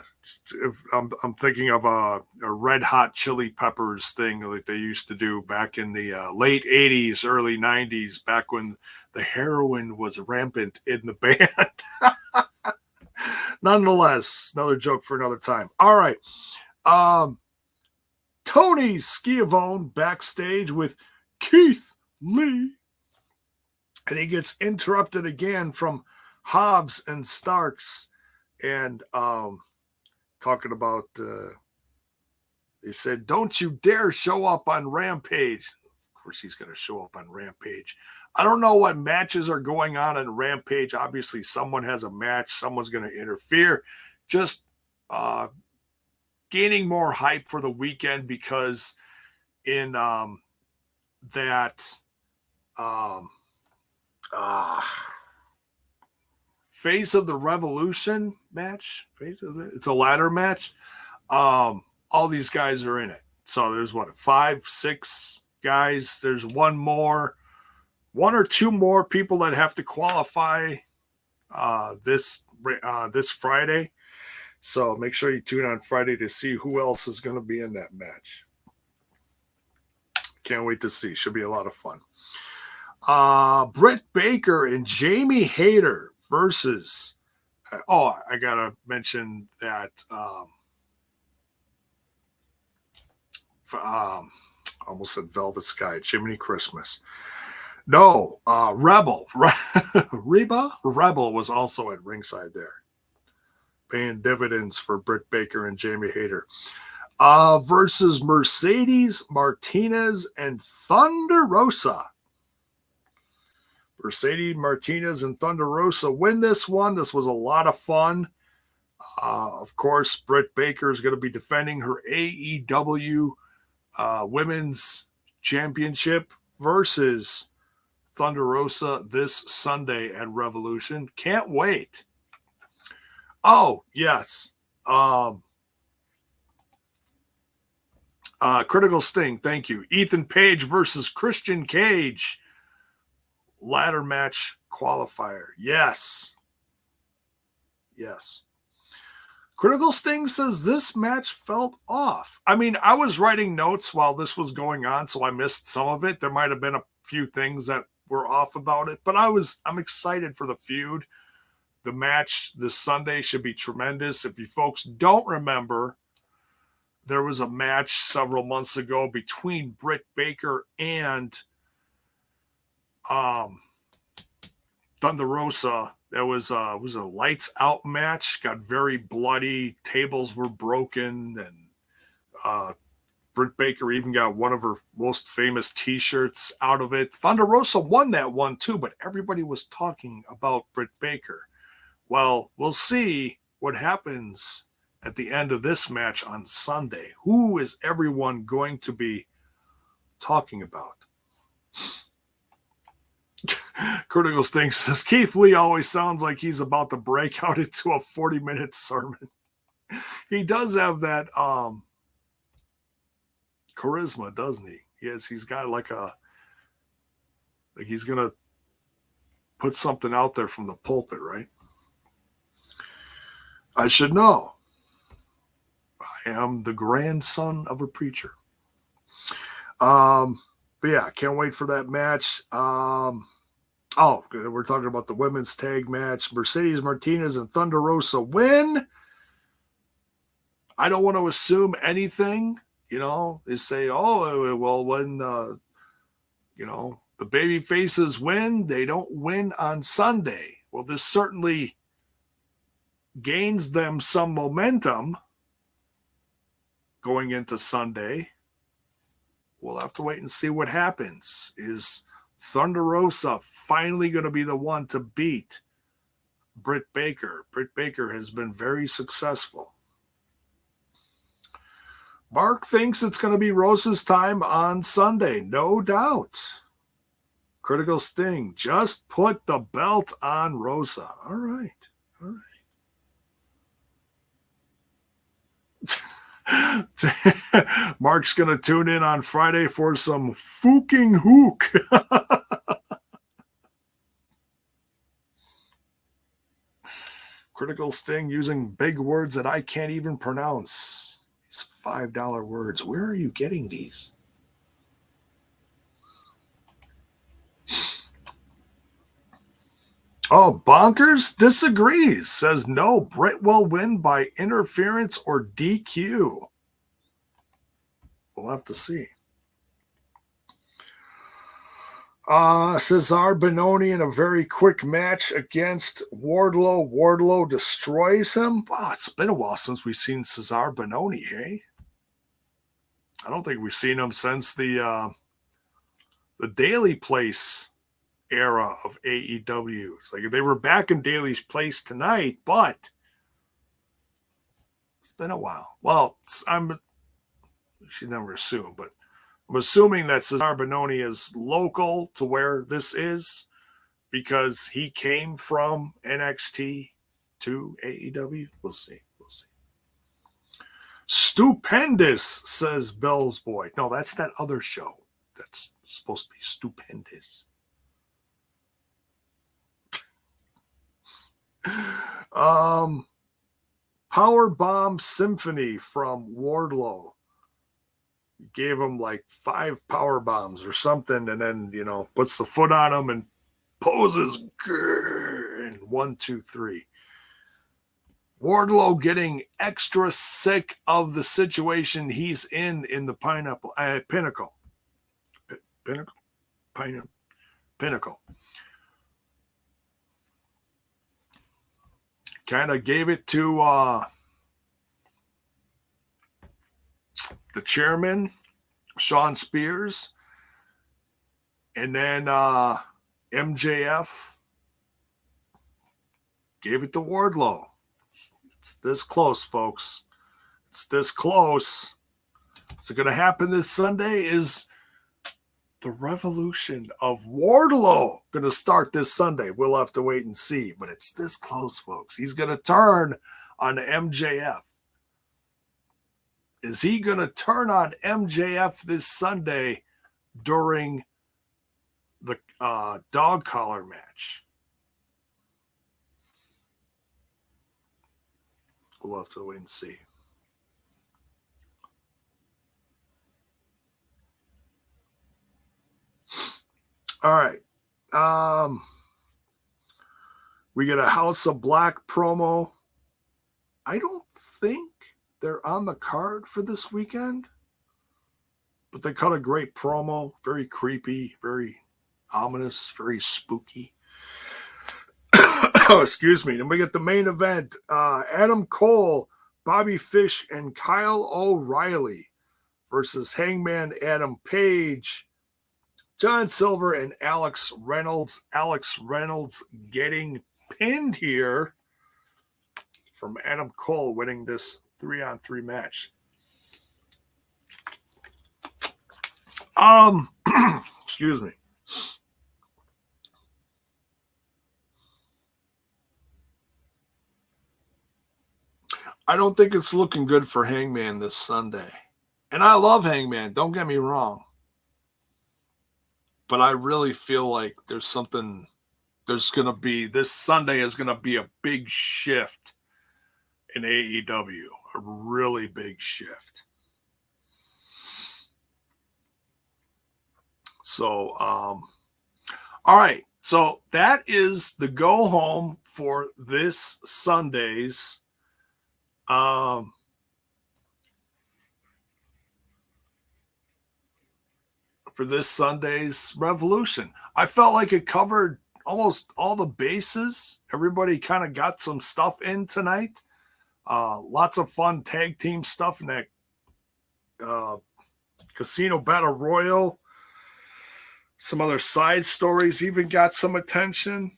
thinking of a Red Hot Chili Peppers thing like they used to do back in the late 80s, early 90s, back when the heroin was rampant in the band. Nonetheless, another joke for another time. All right. Tony Schiavone backstage with Keith Lee. And he gets interrupted again from Hobbs and Starks. And talking about, they said, don't you dare show up on Rampage. Of course, he's going to show up on Rampage. I don't know what matches are going on Rampage. Obviously, someone has a match. Someone's going to interfere. Just gaining more hype for the weekend because in Face of the Revolution match. It's a ladder match. All these guys are in it. So there's 5, 6 guys. There's one or two more people that have to qualify this Friday. So make sure you tune on Friday to see who else is going to be in that match. Can't wait to see. Should be a lot of fun. Britt Baker and Jamie Hayter versus, I gotta mention that almost said Velvet Sky, Jiminy Christmas. No, Rebel. Rebel was also at ringside there, paying dividends for Britt Baker and Jamie Hayter. Versus Mercedes Martinez and Thunder Rosa. Mercedes Martinez and Thunder Rosa win this one. This was a lot of fun. Of course, Britt Baker is going to be defending her AEW Women's Championship versus Thunder Rosa this Sunday at Revolution. Can't wait. Oh, yes. Critical Sting, thank you. Ethan Page versus Christian Cage. Ladder match qualifier. Yes. Critical Sting says this match felt off. I mean, I was writing notes while this was going on, so I missed some of it. There might have been a few things that were off about it, but I'm excited for the feud. The match this Sunday should be tremendous. If you folks don't remember, there was a match several months ago between Britt Baker and Thunder Rosa. That was a lights out match. Got very bloody. Tables were broken, and Britt Baker even got one of her most famous T-shirts out of it. Thunder Rosa won that one too, but everybody was talking about Britt Baker. Well, we'll see what happens at the end of this match on Sunday. Who is everyone going to be talking about? Critical Sting says Keith Lee always sounds like he's about to break out into a 40-minute sermon. He does have that charisma, doesn't he? He's got like he's gonna put something out there from the pulpit, right? I should know. I am the grandson of a preacher. But yeah, can't wait for that match. We're talking about the women's tag match. Mercedes Martinez and Thunder Rosa win. I don't want to assume anything. They say, when, the baby faces win, they don't win on Sunday. Well, this certainly gains them some momentum going into Sunday. We'll have to wait and see what happens. Is Thunder Rosa finally going to be the one to beat Britt Baker? Britt Baker has been very successful. Mark thinks it's going to be Rosa's time on Sunday. No doubt. Critical Sting, just put the belt on Rosa. All right. Mark's going to tune in on Friday for some fucking hook. Critical Sting using big words that I can't even pronounce. These $5 words. Where are you getting these? Oh, Bonkers disagrees. Says no, Britt will win by interference or DQ. We'll have to see. Cezar Bononi in a very quick match against Wardlow. Wardlow destroys him. Wow, it's been a while since we've seen Cezar Bononi, hey? I don't think we've seen him since the Daily Place era of AEW. It's like they were back in Daily's Place tonight, but it's been a while. Well, you should never assume, but I'm assuming that Cezar Bononi is local to where this is because he came from NXT to AEW. We'll see. We'll see. Stupendous, says Bell's Boy. No, that's that other show that's supposed to be stupendous. Power Bomb Symphony from Wardlow. Gave him like 5 power bombs or something, and then, puts the foot on him and poses. And 1, 2, 3. Wardlow getting extra sick of the situation he's in the Pinnacle. Kind of gave it to the chairman, Sean Spears, and then MJF gave it to Wardlow. It's this close, folks. It's this close. What's going to happen this Sunday is the revolution of Wardlow going to start this Sunday. We'll have to wait and see, but it's this close, folks. He's going to turn on MJF. Is he going to turn on MJF this Sunday during the dog collar match? We'll have to wait and see. All right. We get a House of Black promo. I don't think they're on the card for this weekend, but they cut a great promo. Very creepy, very ominous, very spooky. Excuse me. Then we get the main event. Adam Cole, Bobby Fish, and Kyle O'Reilly versus Hangman Adam Page, John Silver, and Alex Reynolds. Alex Reynolds getting pinned here from Adam Cole, winning this 3-on-3 match. Excuse me. I don't think it's looking good for Hangman this Sunday. And I love Hangman, don't get me wrong. But I really feel like this Sunday is going to be a big shift in AEW, a really big shift. So, all right. So that is the go home for this Sunday's Revolution. I felt like it covered almost all the bases. Everybody kind of got some stuff in tonight. Lots of fun tag team stuff in that Casino Battle Royal. Some other side stories even got some attention.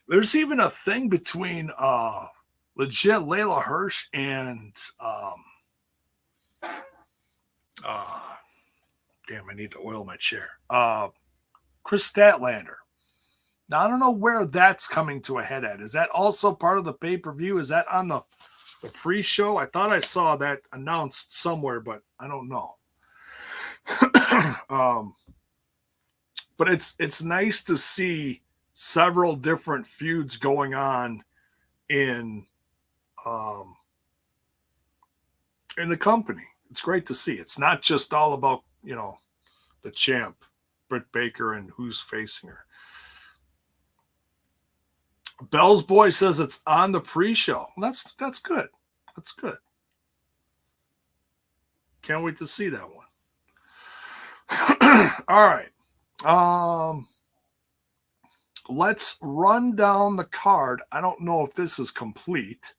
There's even a thing between legit Layla Hirsch and damn, I need to oil my chair. Chris Statlander. Now, I don't know where that's coming to a head at. Is that also part of the pay-per-view? Is that on the pre-show? I thought I saw that announced somewhere, but I don't know. But it's nice to see several different feuds going on in the company. It's great to see. It's not just all about, the champ, Britt Baker, and who's facing her. Bell's Boy says it's on the pre-show. That's good. That's good. Can't wait to see that one. All right. Let's run down the card. I don't know if this is complete,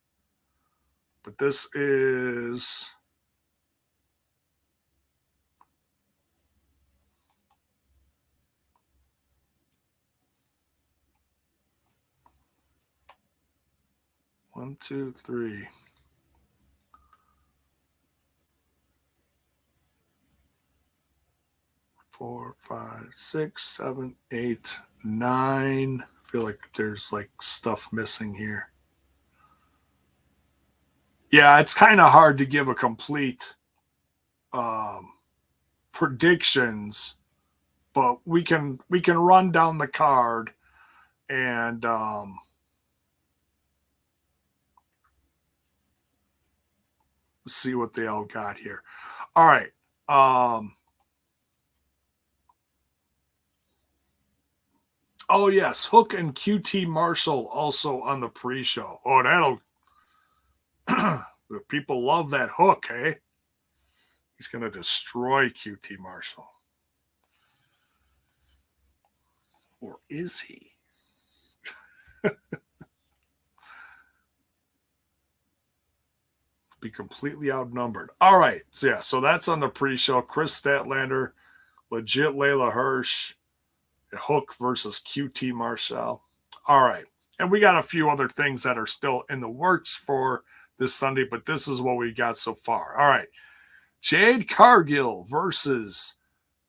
but this is one, two, three. 4, 5, 6, 7, 8, 9. I feel like there's like stuff missing here. Yeah, it's kind of hard to give a complete predictions, but we can run down the card and see what they all got here. All right. Oh, yes. Hook and QT Marshall also on the pre-show. Oh, that'll... people love that Hook, eh? He's going to destroy QT Marshall. Or is he? Be completely outnumbered. All right. So that's on the pre-show. Chris Statlander, legit Layla Hirsch, Hook versus QT Marshall. All right. And we got a few other things that are still in the works for this Sunday, but this is what we got so far. All right. Jade Cargill versus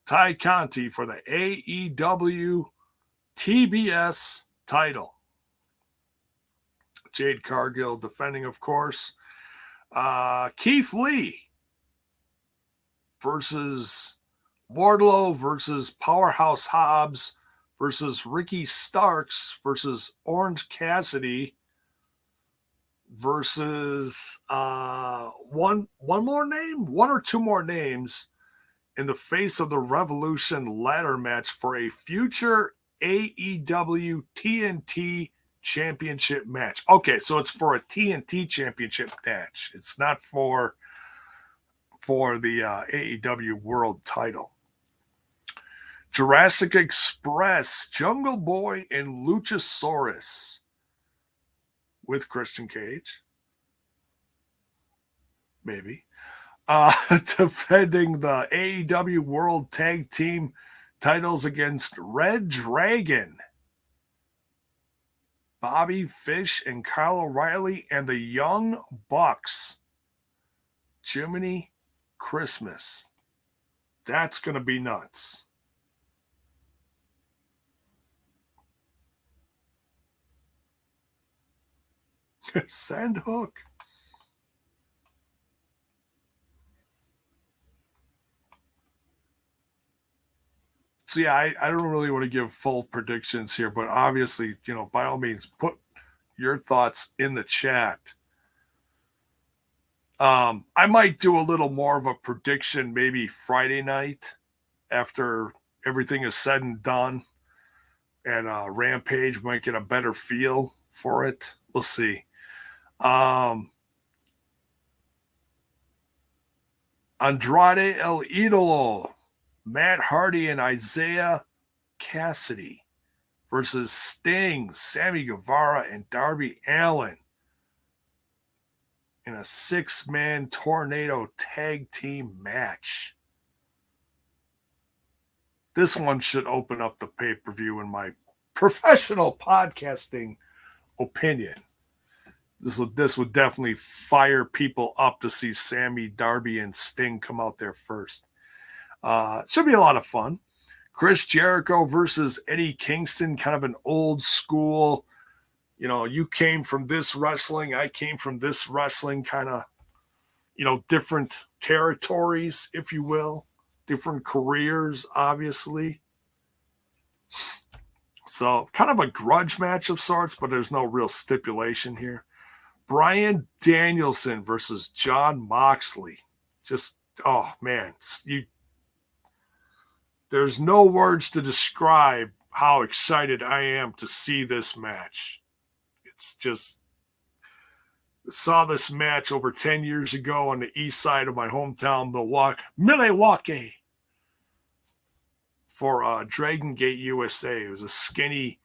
Ty Conti for the AEW TBS title. Jade Cargill defending, of course. Keith Lee versus Wardlow versus Powerhouse Hobbs versus Ricky Starks versus Orange Cassidy versus one or two more names in the Face of the Revolution ladder match for a future AEW TNT championship match. Okay, so it's for a TNT championship match. It's not for the AEW world title. Jurassic Express, Jungle Boy, and Luchasaurus with Christian Cage. Maybe. Defending the AEW World Tag Team titles against ReDRagon, Bobby Fish and Kyle O'Reilly, and the Young Bucks. Jiminy Christmas. That's going to be nuts. Send Hook. So yeah, I don't really want to give full predictions here, but obviously, by all means, put your thoughts in the chat. I might do a little more of a prediction maybe Friday night after everything is said and done, and Rampage might get a better feel for it. We'll see. Andrade El Idolo, Matt Hardy, and Isaiah Cassidy versus Sting, Sammy Guevara, and Darby Allin in a 6-man tornado tag team match. This one should open up the pay-per-view in my professional podcasting opinion. This would definitely fire people up to see Sammy, Darby, and Sting come out there first. Should be a lot of fun. Chris Jericho versus Eddie Kingston, kind of an old school, you came from this wrestling, I came from this wrestling, kind of, different territories, if you will, different careers, obviously. So kind of a grudge match of sorts, but there's no real stipulation here. Bryan Danielson versus Jon Moxley. Just, oh man, there's no words to describe how excited I am to see this match. It's just, saw this match over 10 years ago on the east side of my hometown, Milwaukee, for Dragon Gate USA. It was a skinny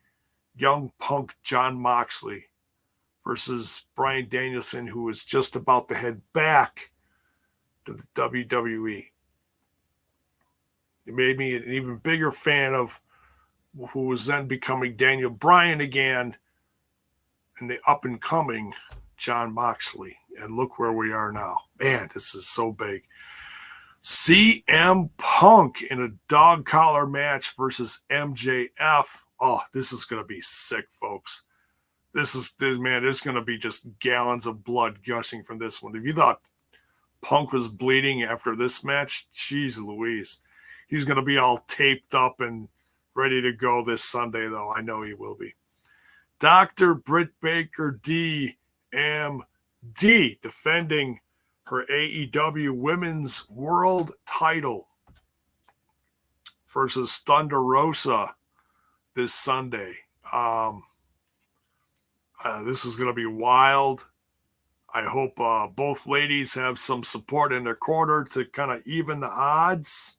young punk Jon Moxley versus Bryan Danielson, who was just about to head back to the WWE. It made me an even bigger fan of who was then becoming Daniel Bryan again and the up-and-coming Jon Moxley. And look where we are now. Man, this is so big. CM Punk in a dog collar match versus MJF. Oh, this is going to be sick, folks. There's going to be just gallons of blood gushing from this one. If you thought Punk was bleeding after this match, jeez Louise. He's going to be all taped up and ready to go this Sunday, though. I know he will be. Dr. Britt Baker, DMD, defending her AEW Women's World title versus Thunder Rosa this Sunday. This is going to be wild. I hope both ladies have some support in their corner to kind of even the odds.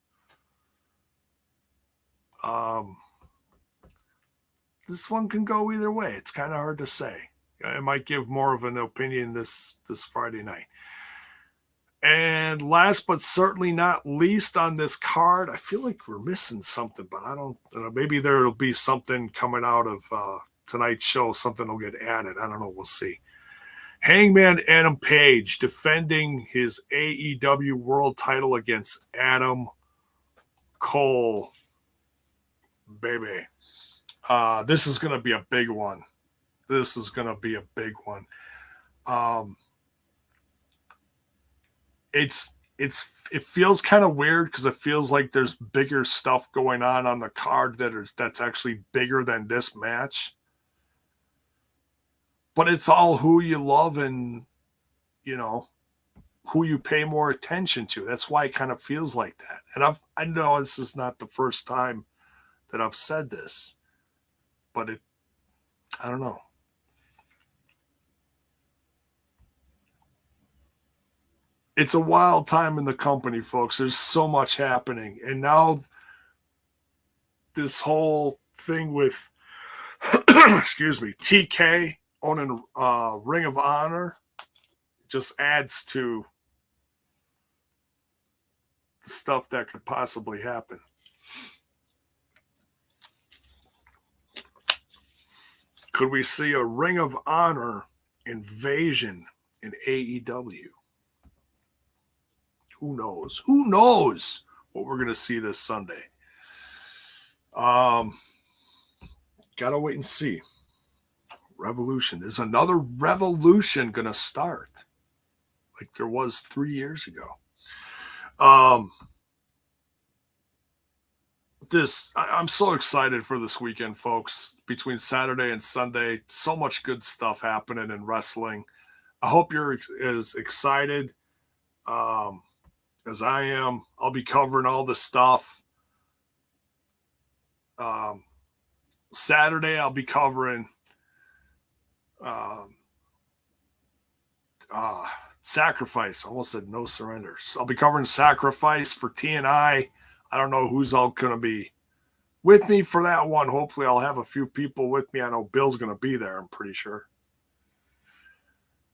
This one can go either way. It's kind of hard to say. I might give more of an opinion this Friday night. And last but certainly not least on this card, I feel like we're missing something, but I don't know. Maybe there will be something coming out of tonight's show. Something will get added. I don't know. We'll see. Hangman Adam Page defending his AEW World title against Adam Cole. Baby. This is going to be a big one. It feels kind of weird because it feels like there's bigger stuff going on the card that's actually bigger than this match. But it's all who you love and, who you pay more attention to. That's why it kind of feels like that. And I know this is not the first time that I've said this, but I don't know. It's a wild time in the company, folks. There's so much happening. And now this whole thing with, excuse me, TK owning Ring of Honor just adds to the stuff that could possibly happen. Could we see a Ring of Honor invasion in AEW? Who knows? Who knows what we're going to see this Sunday? Gotta wait and see. Revolution. Is another revolution going to start like there was 3 years ago? I'm so excited for this weekend, folks. Between Saturday and Sunday, so much good stuff happening in wrestling. I hope you're as excited as I am. I'll be covering all the stuff. Saturday, I'll be covering Sacrifice. I almost said No Surrender. So I'll be covering Sacrifice for TNI. I don't know who's all going to be with me for that one. Hopefully I'll have a few people with me. I know Bill's going to be there, I'm pretty sure.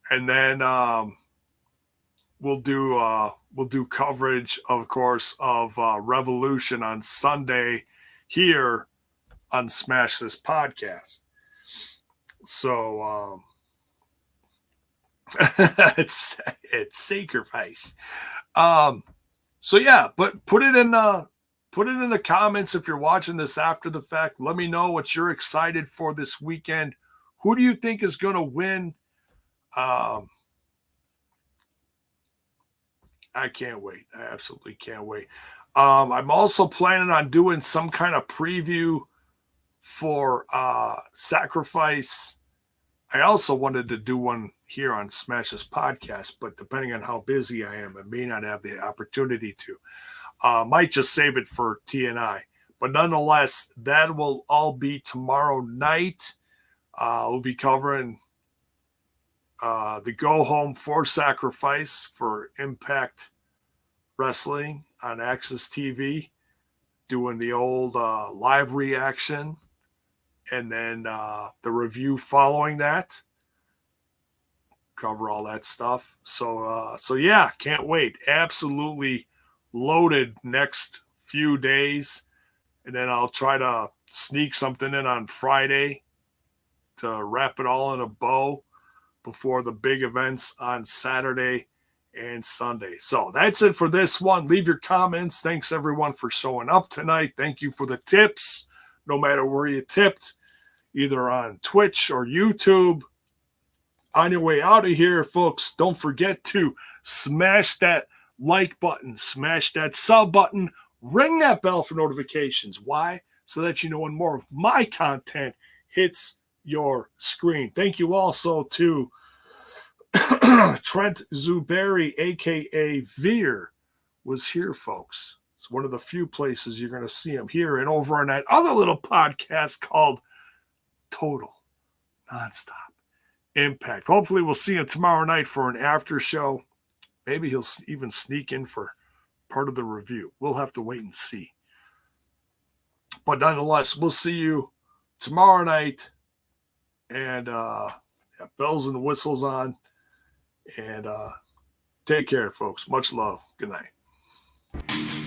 And then we'll do coverage, of course, of Revolution on Sunday here on Smash This Podcast. So it's Sacrifice. So yeah, but put it in the comments if you're watching this after the fact. Let me know what you're excited for this weekend. Who do you think is going to win? I can't wait. I absolutely can't wait. I'm also planning on doing some kind of preview for Sacrifice. I also wanted to do one here on Smash This Podcast, but depending on how busy I am, I may not have the opportunity to. Might just save it for TNI. But nonetheless, that will all be tomorrow night. We'll be covering the go home for Sacrifice for Impact Wrestling on Access TV, doing the old live reaction, and then the review following that. Cover all that stuff. So yeah, can't wait. Absolutely loaded next few days, and then I'll try to sneak something in on Friday to wrap it all in a bow before the big events on Saturday and Sunday. So that's it for this one. Leave your comments. Thanks everyone for showing up tonight. Thank you for the tips, no matter where you tipped, either on Twitch or YouTube. On your way out of here, folks, don't forget to smash that like button, smash that sub button, ring that bell for notifications. Why? So that you know when more of my content hits your screen. Thank you also to Trent Zuberi, a.k.a. Veer, was here, folks. It's one of the few places you're going to see him here and over on that other little podcast called Total Nonstop Impact. Hopefully we'll see him tomorrow night for an after show. Maybe he'll even sneak in for part of the review. We'll have to wait and see. But nonetheless, we'll see you tomorrow night. And bells and whistles on. And take care, folks. Much love. Good night.